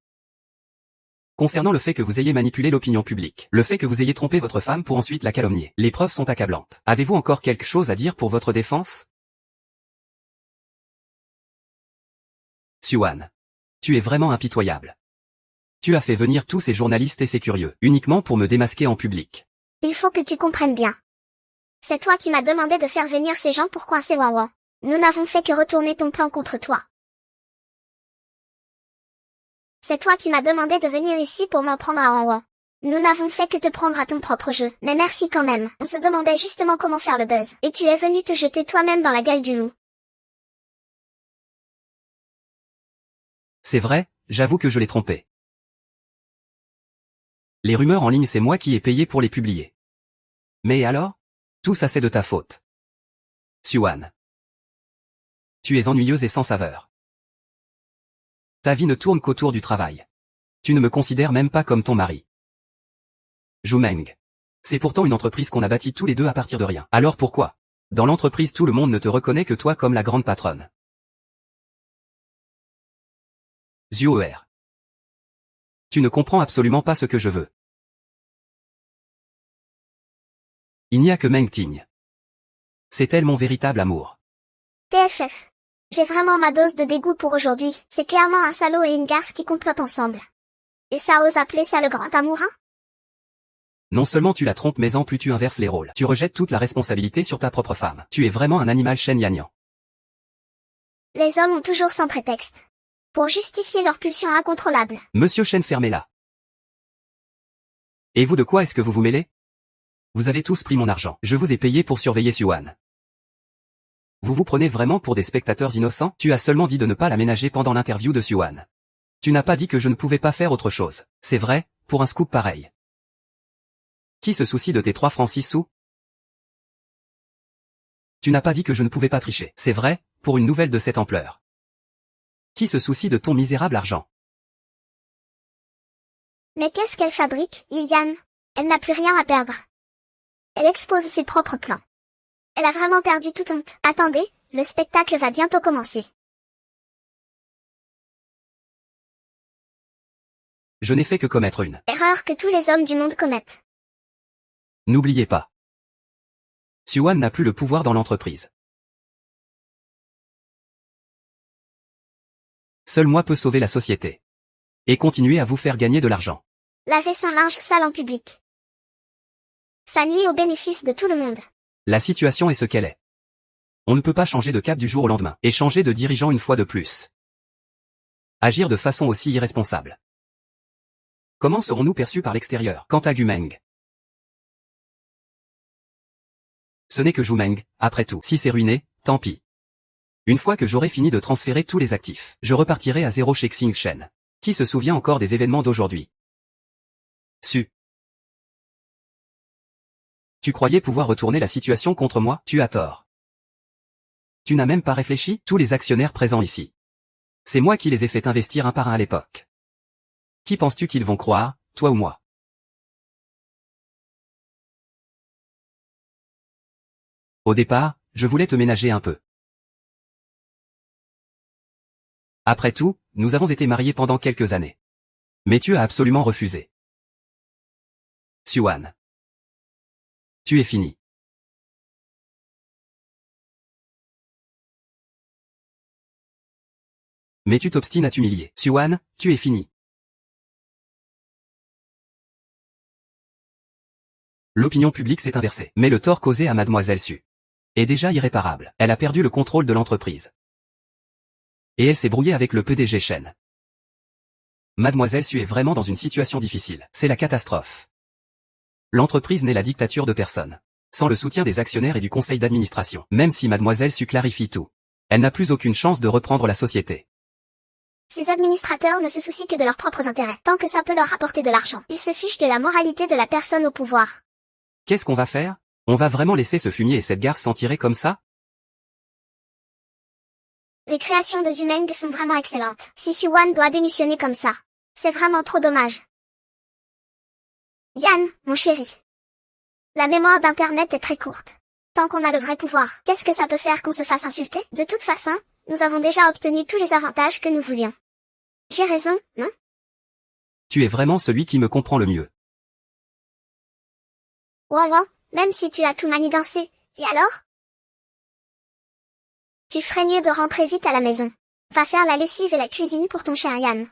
Concernant le fait que vous ayez manipulé l'opinion publique, le fait que vous ayez trompé votre femme pour ensuite la calomnier, les preuves sont accablantes. Avez-vous encore quelque chose à dire pour votre défense? Siwan. Tu es vraiment impitoyable. Tu as fait venir tous ces journalistes et ces curieux, uniquement pour me démasquer en public. Il faut que tu comprennes bien. C'est toi qui m'as demandé de faire venir ces gens pour coincer Wawan. Nous n'avons fait que retourner ton plan contre toi. C'est toi qui m'as demandé de venir ici pour m'en prendre à Wawan. Nous n'avons fait que te prendre à ton propre jeu. Mais merci quand même. On se demandait justement comment faire le buzz. Et tu es venu te jeter toi-même dans la gueule du loup. C'est vrai, j'avoue que je l'ai trompé. Les rumeurs en ligne c'est moi qui ai payé pour les publier. Mais alors? Tout ça c'est de ta faute. Siwan. Tu es ennuyeuse et sans saveur. Ta vie ne tourne qu'autour du travail. Tu ne me considères même pas comme ton mari. Meng. C'est pourtant une entreprise qu'on a bâtie tous les deux à partir de rien. Alors pourquoi? Dans l'entreprise tout le monde ne te reconnaît que toi comme la grande patronne. Zuoer. Tu ne comprends absolument pas ce que je veux. Il n'y a que Meng Ting. C'est elle mon véritable amour. TFF. J'ai vraiment ma dose de dégoût pour aujourd'hui. C'est clairement un salaud et une garce qui complotent ensemble. Et ça ose appeler ça le grand amour, hein? Non seulement tu la trompes mais en plus tu inverses les rôles. Tu rejettes toute la responsabilité sur ta propre femme. Tu es vraiment un animal Shen Yanyan. Les hommes ont toujours sans prétexte. Pour justifier leur pulsion incontrôlable. Monsieur Shen, fermez-la. Et vous de quoi est-ce que vous vous mêlez? Vous avez tous pris mon argent. Je vous ai payé pour surveiller Siwan. Vous vous prenez vraiment pour des spectateurs innocents? Tu as seulement dit de ne pas l'aménager pendant l'interview de Siwan. Tu n'as pas dit que je ne pouvais pas faire autre chose. C'est vrai, pour un scoop pareil. Qui se soucie de tes 3 francs 6 sous? Tu n'as pas dit que je ne pouvais pas tricher. C'est vrai, pour une nouvelle de cette ampleur. Qui se soucie de ton misérable argent? Mais qu'est-ce qu'elle fabrique, Liliane? Elle n'a plus rien à perdre. Elle expose ses propres plans. Elle a vraiment perdu toute honte. Attendez, le spectacle va bientôt commencer. Je n'ai fait que commettre une Erreur que tous les hommes du monde commettent. N'oubliez pas. Suwan n'a plus le pouvoir dans l'entreprise. Seul moi peux sauver la société. Et continuer à vous faire gagner de l'argent. Laver son linge sale en public. Ça nuit au bénéfice de tout le monde. La situation est ce qu'elle est. On ne peut pas changer de cap du jour au lendemain, et changer de dirigeant une fois de plus. Agir de façon aussi irresponsable. Comment serons-nous perçus par l'extérieur? Quant à Gumeng, ce n'est que Jumeng, après tout. Si c'est ruiné, tant pis. Une fois que j'aurai fini de transférer tous les actifs, je repartirai à zéro chez Xing Shen. Qui se souvient encore des événements d'aujourd'hui? Tu croyais pouvoir retourner la situation contre moi? Tu as tort. Tu n'as même pas réfléchi? Tous les actionnaires présents ici. C'est moi qui les ai fait investir un par un à l'époque. Qui penses-tu qu'ils vont croire, toi ou moi? Au départ, je voulais te ménager un peu. Après tout, nous avons été mariés pendant quelques années. Mais tu as absolument refusé. Suwan. Tu es fini. Mais tu t'obstines à t'humilier. Suwan, tu es fini. L'opinion publique s'est inversée. Mais le tort causé à Mademoiselle Su est déjà irréparable. Elle a perdu le contrôle de l'entreprise. Et elle s'est brouillée avec le PDG Shen. Mademoiselle Su est vraiment dans une situation difficile. C'est la catastrophe. L'entreprise n'est la dictature de personne. Sans le soutien des actionnaires et du conseil d'administration. Même si Mademoiselle Su clarifie tout, elle n'a plus aucune chance de reprendre la société. Ces administrateurs ne se soucient que de leurs propres intérêts. Tant que ça peut leur rapporter de l'argent, ils se fichent de la moralité de la personne au pouvoir. Qu'est-ce qu'on va faire? On va vraiment laisser ce fumier et cette garce s'en tirer comme ça? Les créations de Zumeng sont vraiment excellentes. Si Suwan doit démissionner comme ça, c'est vraiment trop dommage. Yan, mon chéri. La mémoire d'Internet est très courte. Tant qu'on a le vrai pouvoir, qu'est-ce que ça peut faire qu'on se fasse insulter? De toute façon, nous avons déjà obtenu tous les avantages que nous voulions. J'ai raison, non? Tu es vraiment celui qui me comprend le mieux. Voilà, même si tu as tout manigancé, et alors? Tu ferais mieux de rentrer vite à la maison. Va faire la lessive et la cuisine pour ton cher Yan.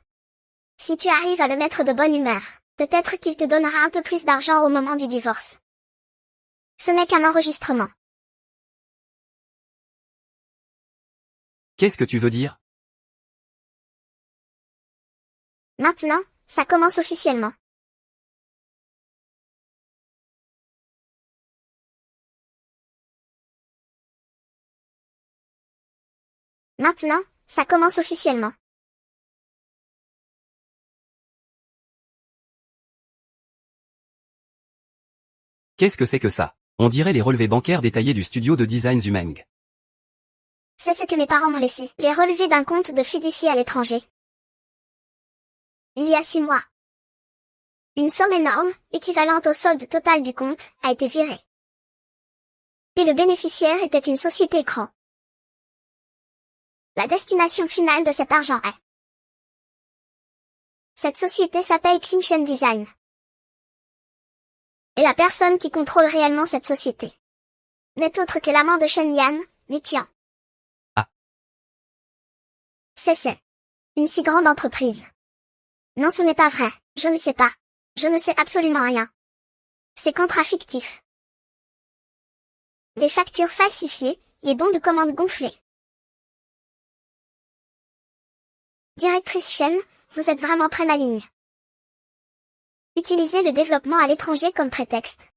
Si tu arrives à le mettre de bonne humeur, peut-être qu'il te donnera un peu plus d'argent au moment du divorce. Ce n'est qu'un enregistrement. Qu'est-ce que tu veux dire? Maintenant, ça commence officiellement. Maintenant, ça commence officiellement. Qu'est-ce que c'est que ça? On dirait les relevés bancaires détaillés du studio de design Zumeng. C'est ce que mes parents m'ont laissé. Les relevés d'un compte de fiducie à l'étranger. Il y a 6 mois. Une somme énorme, équivalente au solde total du compte, a été virée. Et le bénéficiaire était une société écran. La destination finale de cet argent est... Cette société s'appelle Xingshen Design. Et la personne qui contrôle réellement cette société n'est autre que l'amant de Shen Yan, Lu Tian. Ah. C'est une si grande entreprise. Non, ce n'est pas vrai, je ne sais pas. Je ne sais absolument rien. Ces contrats fictifs. Les factures falsifiées, les bons de commande gonflés. Directrice Shen, vous êtes vraiment très maligne. Utilisez le développement à l'étranger comme prétexte.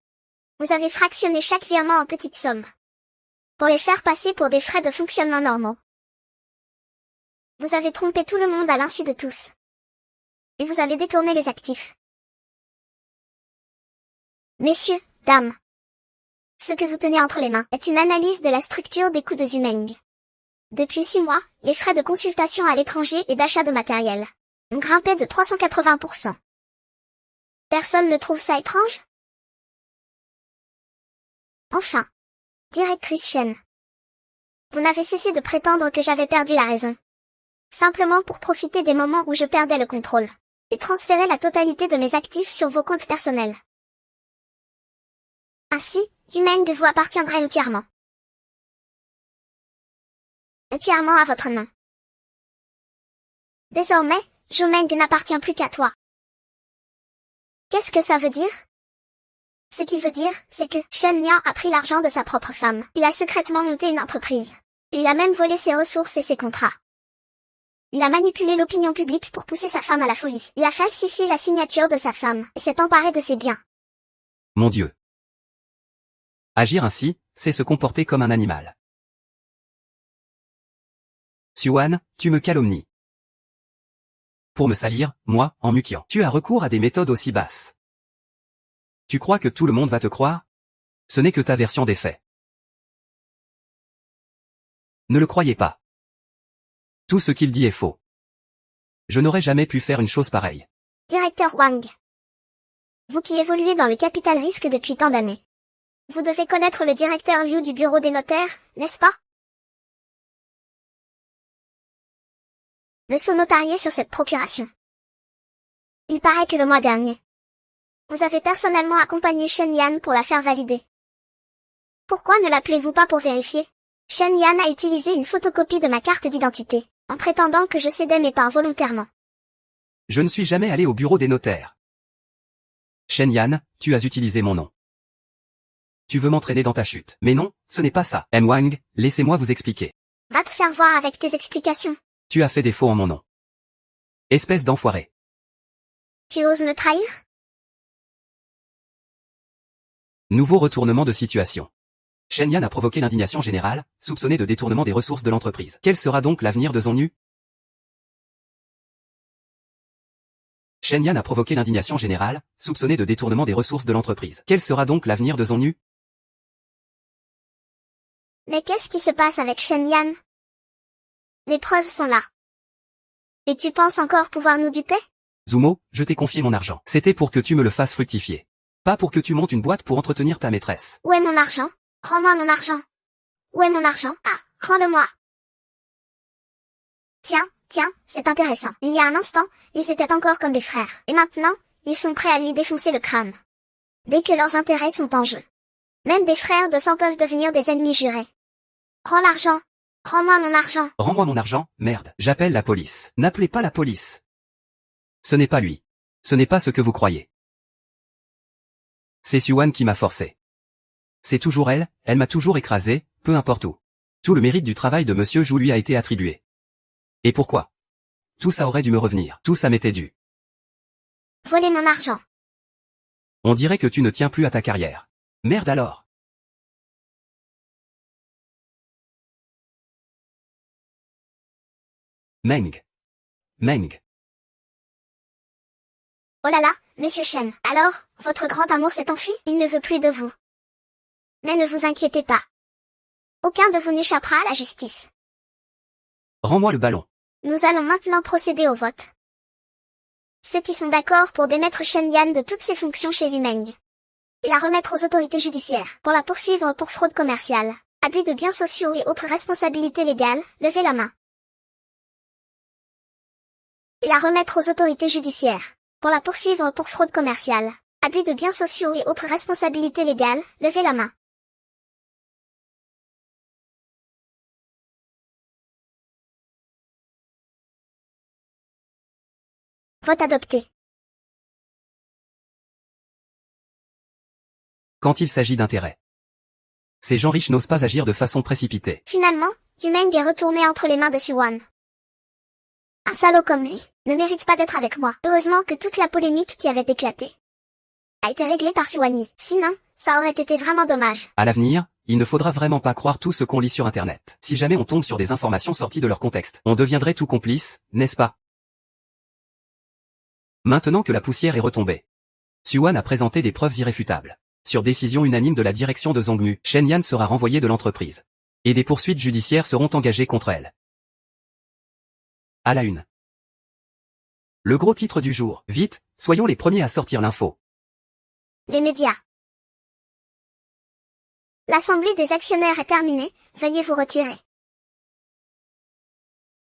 Vous avez fractionné chaque virement en petites sommes. Pour les faire passer pour des frais de fonctionnement normaux. Vous avez trompé tout le monde à l'insu de tous. Et vous avez détourné les actifs. Messieurs, dames. Ce que vous tenez entre les mains est une analyse de la structure des coûts de Zumeng. Depuis 6 mois, les frais de consultation à l'étranger et d'achat de matériel ont grimpé de 380%. Personne ne trouve ça étrange? Enfin. Directrice Shen. Vous n'avez cessé de prétendre que j'avais perdu la raison. Simplement pour profiter des moments où je perdais le contrôle. Et transférer la totalité de mes actifs sur vos comptes personnels. Ainsi, Zumeng vous appartiendrait entièrement. Entièrement à votre nom. Désormais, Zumeng n'appartient plus qu'à toi. Qu'est-ce que ça veut dire? Ce qui veut dire, c'est que Shen Liang a pris l'argent de sa propre femme. Il a secrètement monté une entreprise. Il a même volé ses ressources et ses contrats. Il a manipulé l'opinion publique pour pousser sa femme à la folie. Il a falsifié la signature de sa femme et s'est emparé de ses biens. Mon Dieu. Agir ainsi, c'est se comporter comme un animal. Xuan, tu me calomnies. Pour me salir, moi, en Muqian. Tu as recours à des méthodes aussi basses. Tu crois que tout le monde va te croire? Ce n'est que ta version des faits. Ne le croyez pas. Tout ce qu'il dit est faux. Je n'aurais jamais pu faire une chose pareille. Directeur Wang. Vous qui évoluez dans le capital risque depuis tant d'années. Vous devez connaître le directeur Liu du bureau des notaires, n'est-ce pas? Le sceau notarié sur cette procuration. Il paraît que le mois dernier, vous avez personnellement accompagné Shen Yan pour la faire valider. Pourquoi ne l'appelez-vous pas pour vérifier? Shen Yan a utilisé une photocopie de ma carte d'identité, en prétendant que je cédais mes parts volontairement. Je ne suis jamais allé au bureau des notaires. Shen Yan, tu as utilisé mon nom. Tu veux m'entraîner dans ta chute. Mais non, ce n'est pas ça. M. Wang, laissez-moi vous expliquer. Va te faire voir avec tes explications. Tu as fait des faux en mon nom. Espèce d'enfoiré. Tu oses me trahir? Nouveau retournement de situation. Shen Yan a provoqué l'indignation générale, soupçonné de détournement des ressources de l'entreprise. Quel sera donc l'avenir de Zhongnu? Shen Yan a provoqué l'indignation générale, soupçonné de détournement des ressources de l'entreprise. Quel sera donc l'avenir de Zhongnu? Mais qu'est-ce qui se passe avec Shen Yan? Les preuves sont là. Et tu penses encore pouvoir nous duper? Zumo, je t'ai confié mon argent. C'était pour que tu me le fasses fructifier. Pas pour que tu montes une boîte pour entretenir ta maîtresse. Où est mon argent? Rends-moi mon argent. Où est mon argent? Ah, rends-le-moi. Tiens, c'est intéressant. Il y a un instant, ils étaient encore comme des frères. Et maintenant, ils sont prêts à lui défoncer le crâne. Dès que leurs intérêts sont en jeu. Même des frères de sang peuvent devenir des ennemis jurés. Rends l'argent. Rends-moi mon argent. Rends-moi mon argent, merde. J'appelle la police. N'appelez pas la police. Ce n'est pas lui. Ce n'est pas ce que vous croyez. C'est Xuan qui m'a forcé. C'est toujours elle m'a toujours écrasé, peu importe où. Tout le mérite du travail de Monsieur Zhu lui a été attribué. Et pourquoi? Tout ça aurait dû me revenir. Tout ça m'était dû. Voler mon argent. On dirait que tu ne tiens plus à ta carrière. Merde alors. Meng. Oh là là, Monsieur Shen. Alors, votre grand amour s'est enfui? Il ne veut plus de vous. Mais ne vous inquiétez pas. Aucun de vous n'échappera à la justice. Rends-moi le ballon. Nous allons maintenant procéder au vote. Ceux qui sont d'accord pour démettre Shen Yan de toutes ses fonctions chez Zumeng. Et la remettre aux autorités judiciaires pour la poursuivre pour fraude commerciale, abus de biens sociaux et autres responsabilités légales, levez la main. Et la remettre aux autorités judiciaires pour la poursuivre pour fraude commerciale, abus de biens sociaux et autres responsabilités légales, levez la main. Vote adopté. Quand il s'agit d'intérêt. Ces gens riches n'osent pas agir de façon précipitée. Finalement, Zumeng est retourné entre les mains de Xuan. Un salaud comme lui ne mérite pas d'être avec moi. Heureusement que toute la polémique qui avait éclaté a été réglée par Xuan. Sinon, ça aurait été vraiment dommage. À l'avenir, il ne faudra vraiment pas croire tout ce qu'on lit sur Internet. Si jamais on tombe sur des informations sorties de leur contexte, on deviendrait tout complice, n'est-ce pas? Maintenant que la poussière est retombée, Xuan a présenté des preuves irréfutables. Sur décision unanime de la direction de Zhongmu, Shen Yan sera renvoyée de l'entreprise. Et des poursuites judiciaires seront engagées contre elle. À la une. Le gros titre du jour. Vite, soyons les premiers à sortir l'info. Les médias. L'assemblée des actionnaires est terminée, veuillez vous retirer.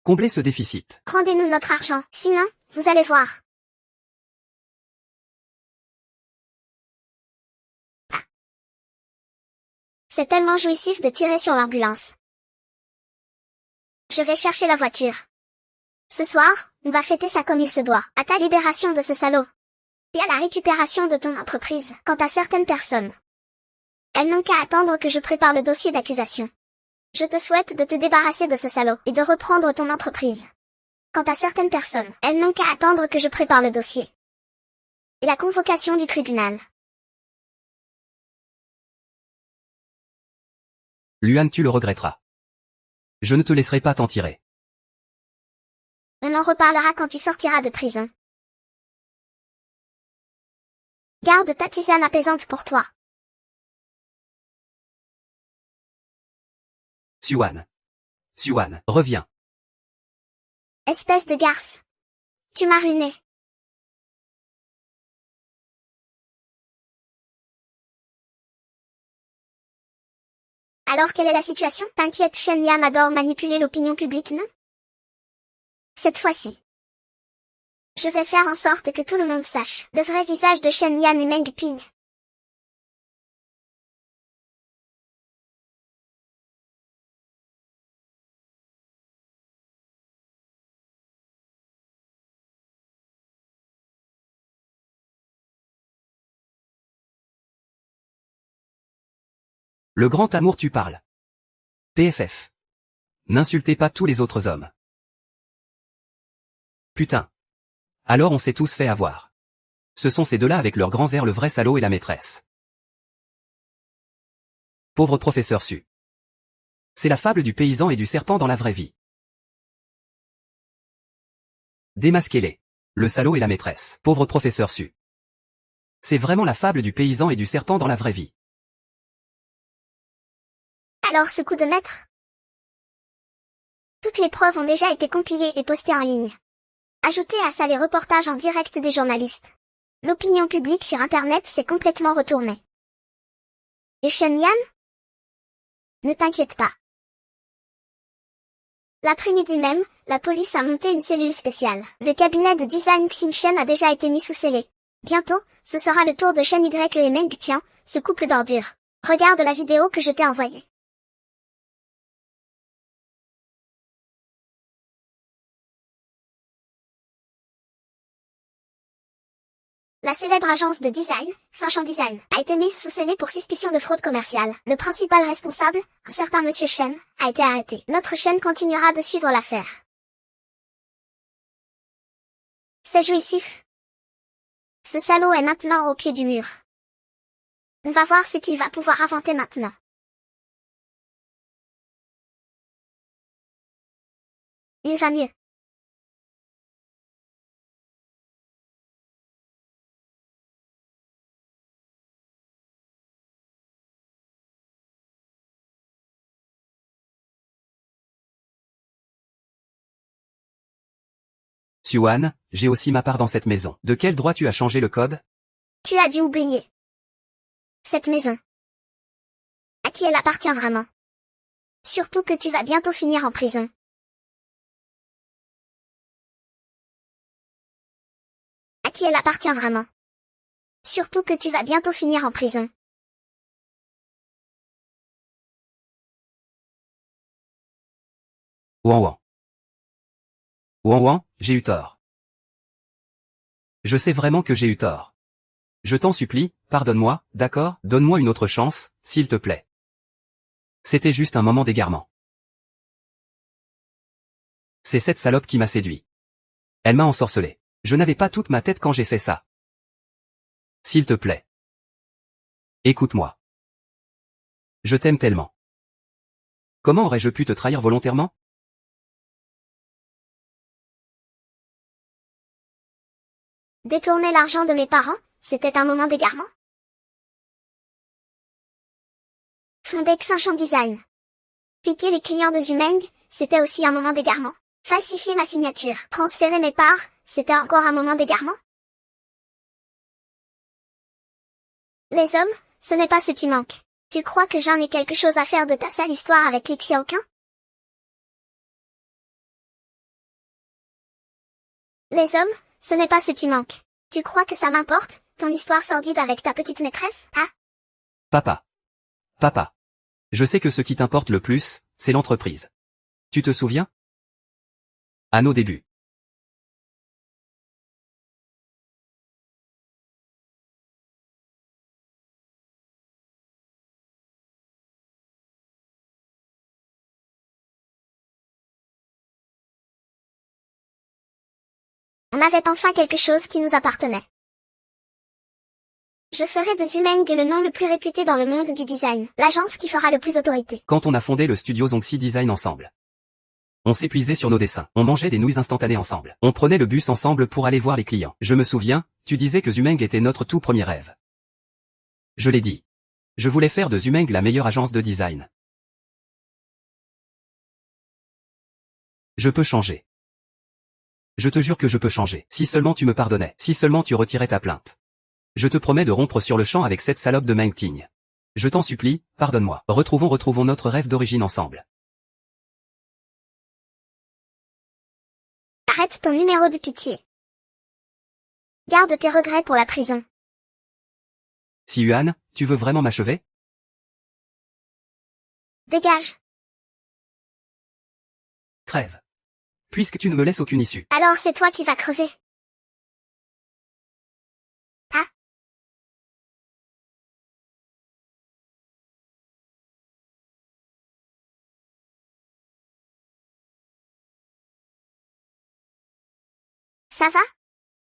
Comblez ce déficit. Rendez-nous notre argent, sinon, vous allez voir. Ah. C'est tellement jouissif de tirer sur l'ambulance. Je vais chercher la voiture. Ce soir, on va fêter ça comme il se doit, à ta libération de ce salaud. Et à la récupération de ton entreprise. Quant à certaines personnes, elles n'ont qu'à attendre que je prépare le dossier d'accusation. Je te souhaite de te débarrasser de ce salaud et de reprendre ton entreprise. Quant à certaines personnes, elles n'ont qu'à attendre que je prépare le dossier et la convocation du tribunal. Luan, tu le regretteras. Je ne te laisserai pas t'en tirer. On en reparlera quand tu sortiras de prison. Garde ta tisane apaisante pour toi. Suan. Suan, reviens. Espèce de garce. Tu m'as ruiné. Alors quelle est la situation? T'inquiète, Shen Yan adore manipuler l'opinion publique, non? Cette fois-ci, je vais faire en sorte que tout le monde sache le vrai visage de Shen Yan et Meng Ping. Le grand amour tu parles. PFF. N'insultez pas tous les autres hommes. Putain. Alors on s'est tous fait avoir. Ce sont ces deux-là avec leurs grands airs le vrai salaud et la maîtresse. Pauvre professeur Su. C'est la fable du paysan et du serpent dans la vraie vie. Démasquez-les. Le salaud et la maîtresse. Pauvre professeur Su. C'est vraiment la fable du paysan et du serpent dans la vraie vie. Alors ce coup de maître? Toutes les preuves ont déjà été compilées et postées en ligne. Ajoutez à ça les reportages en direct des journalistes. L'opinion publique sur Internet s'est complètement retournée. Et Shen Yan? Ne t'inquiète pas. L'après-midi même, la police a monté une cellule spéciale. Le cabinet de design Xinchen a déjà été mis sous scellé. Bientôt, ce sera le tour de Shen Y et Meng Tian, ce couple d'ordures. Regarde la vidéo que je t'ai envoyée. La célèbre agence de design, Sinchan Design, a été mise sous scellé pour suspicion de fraude commerciale. Le principal responsable, un certain monsieur Shen, a été arrêté. Notre chaîne continuera de suivre l'affaire. C'est jouissif. Ce salaud est maintenant au pied du mur. On va voir ce qu'il va pouvoir inventer maintenant. Il va mieux. Suan, j'ai aussi ma part dans cette maison. De quel droit tu as changé le code? Tu as dû oublier. Cette maison. À qui elle appartient vraiment? Surtout que tu vas bientôt finir en prison. À qui elle appartient vraiment? Surtout que tu vas bientôt finir en prison. Ouan ouan. Ouan ouan, j'ai eu tort. Je sais vraiment que j'ai eu tort. Je t'en supplie, pardonne-moi, d'accord, donne-moi une autre chance, s'il te plaît. C'était juste un moment d'égarement. C'est cette salope qui m'a séduit. Elle m'a ensorcelé. Je n'avais pas toute ma tête quand j'ai fait ça. S'il te plaît. Écoute-moi. Je t'aime tellement. Comment aurais-je pu te trahir volontairement? Détourner l'argent de mes parents, c'était un moment d'égarement? Fonder Xinchang Design. Piquer les clients de Zumeng, c'était aussi un moment d'égarement. Falsifier ma signature. Transférer mes parts, c'était encore un moment d'égarement. Les hommes, ce n'est pas ce qui manque. Tu crois que j'en ai quelque chose à faire de ta sale histoire avec Li Xiaoqun? Les hommes, ce n'est pas ce qui manque. Tu crois que ça m'importe, ton histoire sordide avec ta petite maîtresse, hein? Papa. Papa. Je sais que ce qui t'importe le plus, c'est l'entreprise. Tu te souviens? À nos débuts. On avait enfin quelque chose qui nous appartenait. Je ferai de Zumeng le nom le plus réputé dans le monde du design, l'agence qui fera le plus autorité. Quand on a fondé le studio Zongxi Design ensemble. On s'épuisait sur nos dessins. On mangeait des nouilles instantanées ensemble. On prenait le bus ensemble pour aller voir les clients. Je me souviens, tu disais que Zumeng était notre tout premier rêve. Je l'ai dit. Je voulais faire de Zumeng la meilleure agence de design. Je peux changer. Je te jure que je peux changer. Si seulement tu me pardonnais. Si seulement tu retirais ta plainte. Je te promets de rompre sur le champ avec cette salope de Meng Ting. Je t'en supplie, pardonne-moi. Retrouvons notre rêve d'origine ensemble. Arrête ton numéro de pitié. Garde tes regrets pour la prison. Si Yuan, tu veux vraiment m'achever? Dégage. Crève. Puisque tu ne me laisses aucune issue. Alors c'est toi qui vas crever. Ah. Ça va?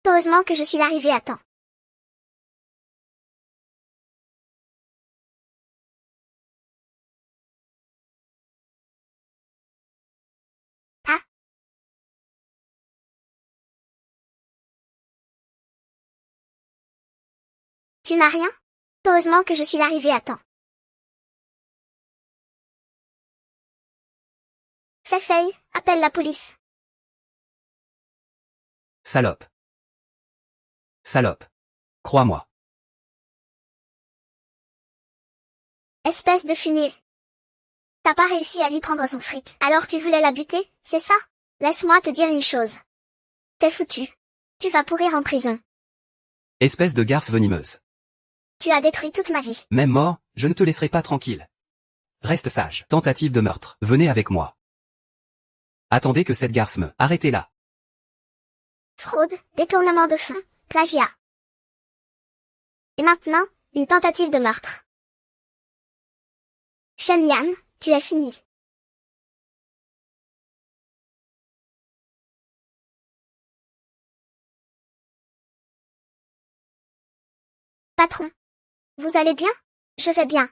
Heureusement que je suis arrivée à temps. Ah. Tu n'as rien? Heureusement que je suis arrivée à temps. Fei Fei, appelle la police. Salope. Salope. Crois-moi. Espèce de fumier. T'as pas réussi à lui prendre son fric. Alors tu voulais la buter, c'est ça? Laisse-moi te dire une chose. T'es foutu. Tu vas pourrir en prison. Espèce de garce venimeuse. Tu as détruit toute ma vie. Même mort, je ne te laisserai pas tranquille. Reste sage. Tentative de meurtre. Venez avec moi. Attendez que cette garce me... Arrêtez-la. Fraude, détournement de fonds, plagiat. Et maintenant, une tentative de meurtre. Shen Yan, tu es fini. Patron. Vous allez bien? Je vais bien.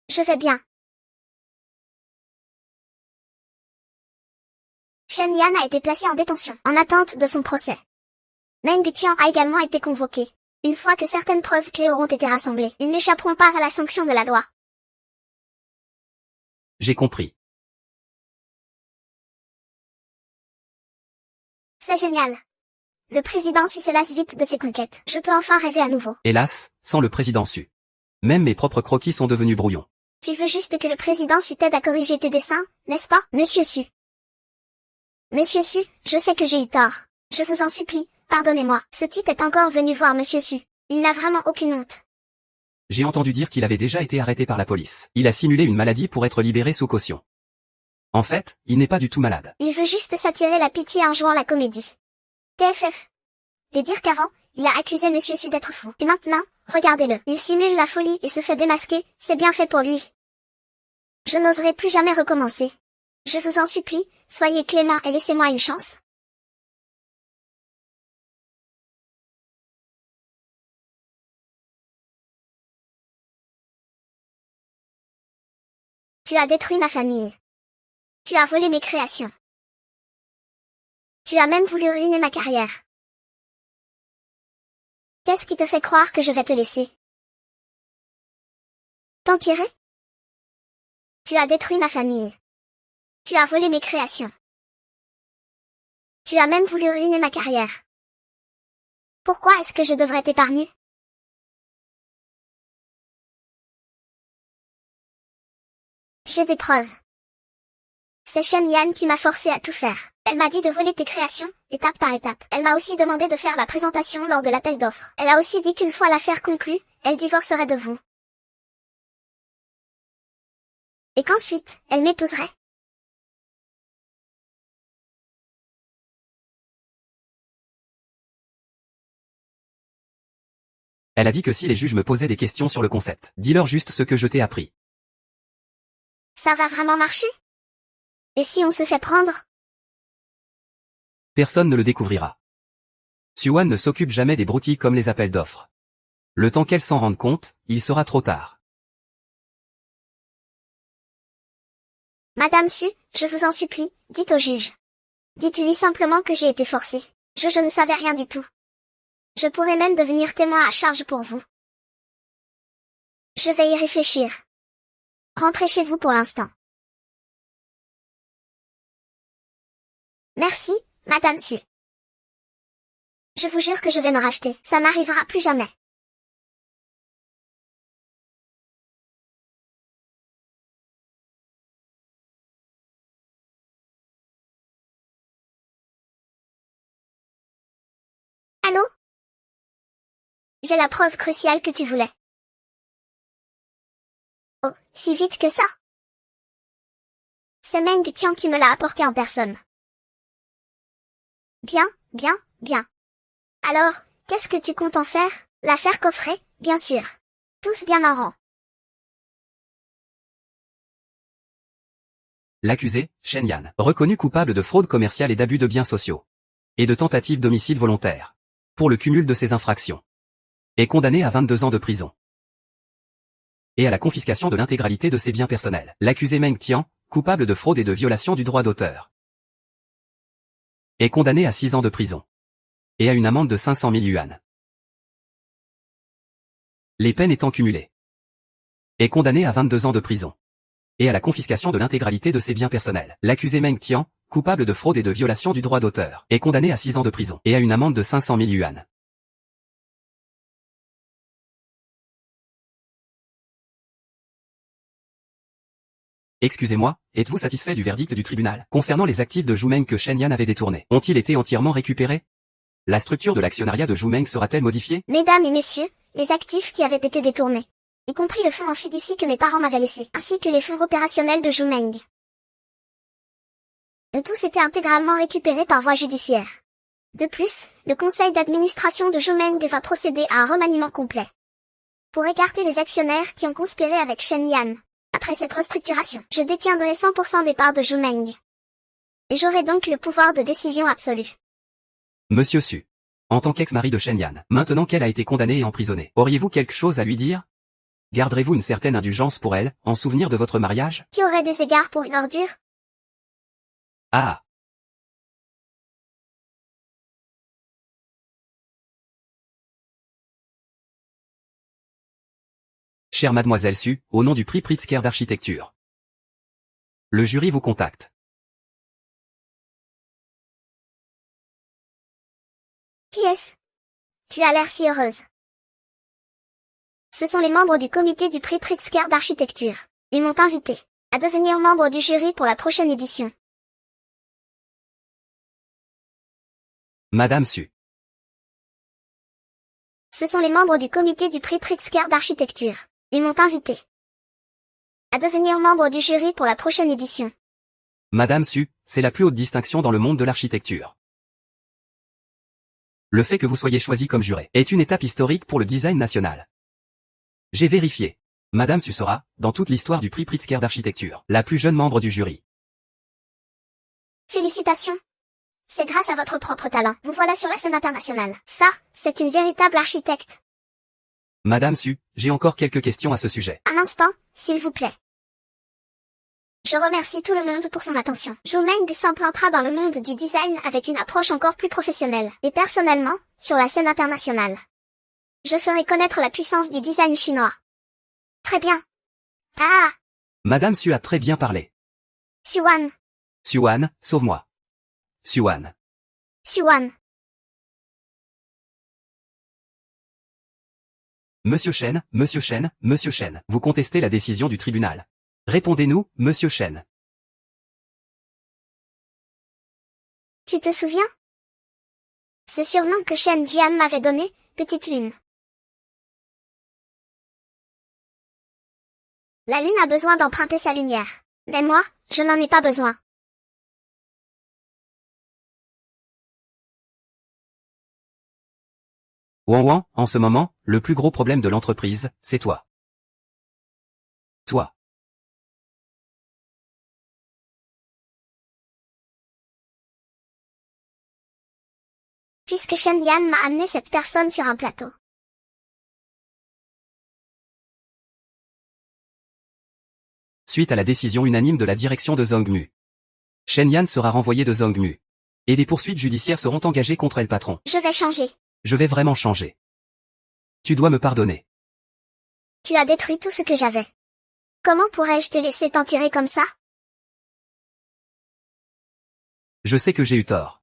Je vais bien. Shen Yan a été placé en détention, en attente de son procès. Meng Tian a également été convoqué. Une fois que certaines preuves clés auront été rassemblées, ils n'échapperont pas à la sanction de la loi. J'ai compris. C'est génial. Le président Su se lasse vite de ses conquêtes. Je peux enfin rêver à nouveau. Hélas, sans le président Su. Même mes propres croquis sont devenus brouillons. Tu veux juste que le président Su t'aide à corriger tes dessins, n'est-ce pas, Monsieur Su? Monsieur Su, je sais que j'ai eu tort. Je vous en supplie, pardonnez-moi. Ce type est encore venu voir Monsieur Su. Il n'a vraiment aucune honte. J'ai entendu dire qu'il avait déjà été arrêté par la police. Il a simulé une maladie pour être libéré sous caution. En fait, il n'est pas du tout malade. Il veut juste s'attirer la pitié en jouant la comédie. TFF. Et dire qu'avant, il a accusé Monsieur Su d'être fou. Et maintenant, regardez-le. Il simule la folie et se fait démasquer, c'est bien fait pour lui. Je n'oserai plus jamais recommencer. Je vous en supplie, soyez clément et laissez-moi une chance. Tu as détruit ma famille. Tu as volé mes créations. Tu as même voulu ruiner ma carrière. Qu'est-ce qui te fait croire que je vais te laisser? T'en tirer? Tu as détruit ma famille. Tu as volé mes créations. Tu as même voulu ruiner ma carrière. Pourquoi est-ce que je devrais t'épargner? J'ai des preuves. C'est Shen Yan qui m'a forcé à tout faire. Elle m'a dit de voler tes créations, étape par étape. Elle m'a aussi demandé de faire la présentation lors de l'appel d'offres. Elle a aussi dit qu'une fois l'affaire conclue, elle divorcerait de vous. Et qu'ensuite, elle m'épouserait. Elle a dit que si les juges me posaient des questions sur le concept, dis-leur juste ce que je t'ai appris. Ça va vraiment marcher? Et si on se fait prendre? Personne ne le découvrira. Suan ne s'occupe jamais des broutilles comme les appels d'offres. Le temps qu'elle s'en rende compte, il sera trop tard. Madame Su, je vous en supplie, dites au juge. Dites-lui simplement que j'ai été forcée. Je ne savais rien du tout. Je pourrais même devenir témoin à charge pour vous. Je vais y réfléchir. Rentrez chez vous pour l'instant. Merci, Madame Su. Je vous jure que je vais me racheter. Ça n'arrivera plus jamais. Allô? J'ai la preuve cruciale que tu voulais. Oh, si vite que ça? C'est Meng Tian qui me l'a apporté en personne. Bien, bien, bien. Alors, qu'est-ce que tu comptes en faire? L'affaire coffret, bien sûr. Tous bien en rang. L'accusé, Shen Yan, reconnu coupable de fraude commerciale et d'abus de biens sociaux. Et de tentative d'homicide volontaire. Pour le cumul de ces infractions. Est condamné à 22 ans de prison. Et à la confiscation de l'intégralité de ses biens personnels. L'accusé Meng Tian, coupable de fraude et de violation du droit d'auteur. Est condamné à 6 ans de prison. Et à une amende de 500 000 yuan. Les peines étant cumulées. Est condamné à 22 ans de prison. Et à la confiscation de l'intégralité de ses biens personnels. L'accusé Meng Tian, coupable de fraude et de violation du droit d'auteur, est condamné à 6 ans de prison. Et à une amende de 500 000 yuan. Excusez-moi, êtes-vous satisfait du verdict du tribunal concernant les actifs de Zhu Meng que Shen Yan avait détournés? Ont-ils été entièrement récupérés? La structure de l'actionnariat de Zhu Meng sera-t-elle modifiée? Mesdames et messieurs, les actifs qui avaient été détournés. Y compris le fonds en fiducie que mes parents m'avaient laissé, ainsi que les fonds opérationnels de Zhu Meng. Tous étaient intégralement récupérés par voie judiciaire. De plus, le conseil d'administration de Zhu Meng va procéder à un remaniement complet. Pour écarter les actionnaires qui ont conspiré avec Shen Yan. Après cette restructuration, je détiendrai 100% des parts de Zhu Meng. Et j'aurai donc le pouvoir de décision absolu. Monsieur Su. En tant qu'ex-mari de Shen Yan, maintenant qu'elle a été condamnée et emprisonnée, auriez-vous quelque chose à lui dire? Garderez-vous une certaine indulgence pour elle, en souvenir de votre mariage? Qui aurait des égards pour une ordure? Ah. Chère mademoiselle Su, au nom du prix Pritzker d'architecture. Le jury vous contacte. Qui est-ce? Tu as l'air si heureuse. Ce sont les membres du comité du prix Pritzker d'architecture. Ils m'ont invité à devenir membre du jury pour la prochaine édition. Madame Su. Ce sont les membres du comité du prix Pritzker d'architecture. Ils m'ont invité à devenir membre du jury pour la prochaine édition. Madame Su, c'est la plus haute distinction dans le monde de l'architecture. Le fait que vous soyez choisi comme juré est une étape historique pour le design national. J'ai vérifié. Madame Su sera, dans toute l'histoire du prix Pritzker d'architecture, la plus jeune membre du jury. Félicitations. C'est grâce à votre propre talent. Vous voilà sur la scène internationale. Ça, c'est une véritable architecte. Madame Su, j'ai encore quelques questions à ce sujet. Un instant, s'il vous plaît. Je remercie tout le monde pour son attention. Zhu Meng s'implantera dans le monde du design avec une approche encore plus professionnelle. Et personnellement, sur la scène internationale. Je ferai connaître la puissance du design chinois. Très bien. Ah! Madame Su a très bien parlé. Xuan. Xuan, sauve-moi. Xuan. Xuan. Monsieur Chen, Monsieur Chen, Monsieur Chen, vous contestez la décision du tribunal. Répondez-nous, Monsieur Chen. Tu te souviens? Ce surnom que Shen Jian m'avait donné, Petite Lune. La Lune a besoin d'emprunter sa lumière. Mais moi, je n'en ai pas besoin. Wang Wang, en ce moment, le plus gros problème de l'entreprise, c'est toi. Toi. Puisque Shen Yan m'a amené cette personne sur un plateau. Suite à la décision unanime de la direction de Zhongmu, Shen Yan sera renvoyé de Zhongmu. Et des poursuites judiciaires seront engagées contre elle patron. Je vais changer. Je vais vraiment changer. Tu dois me pardonner. Tu as détruit tout ce que j'avais. Comment pourrais-je te laisser t'en tirer comme ça? Je sais que j'ai eu tort.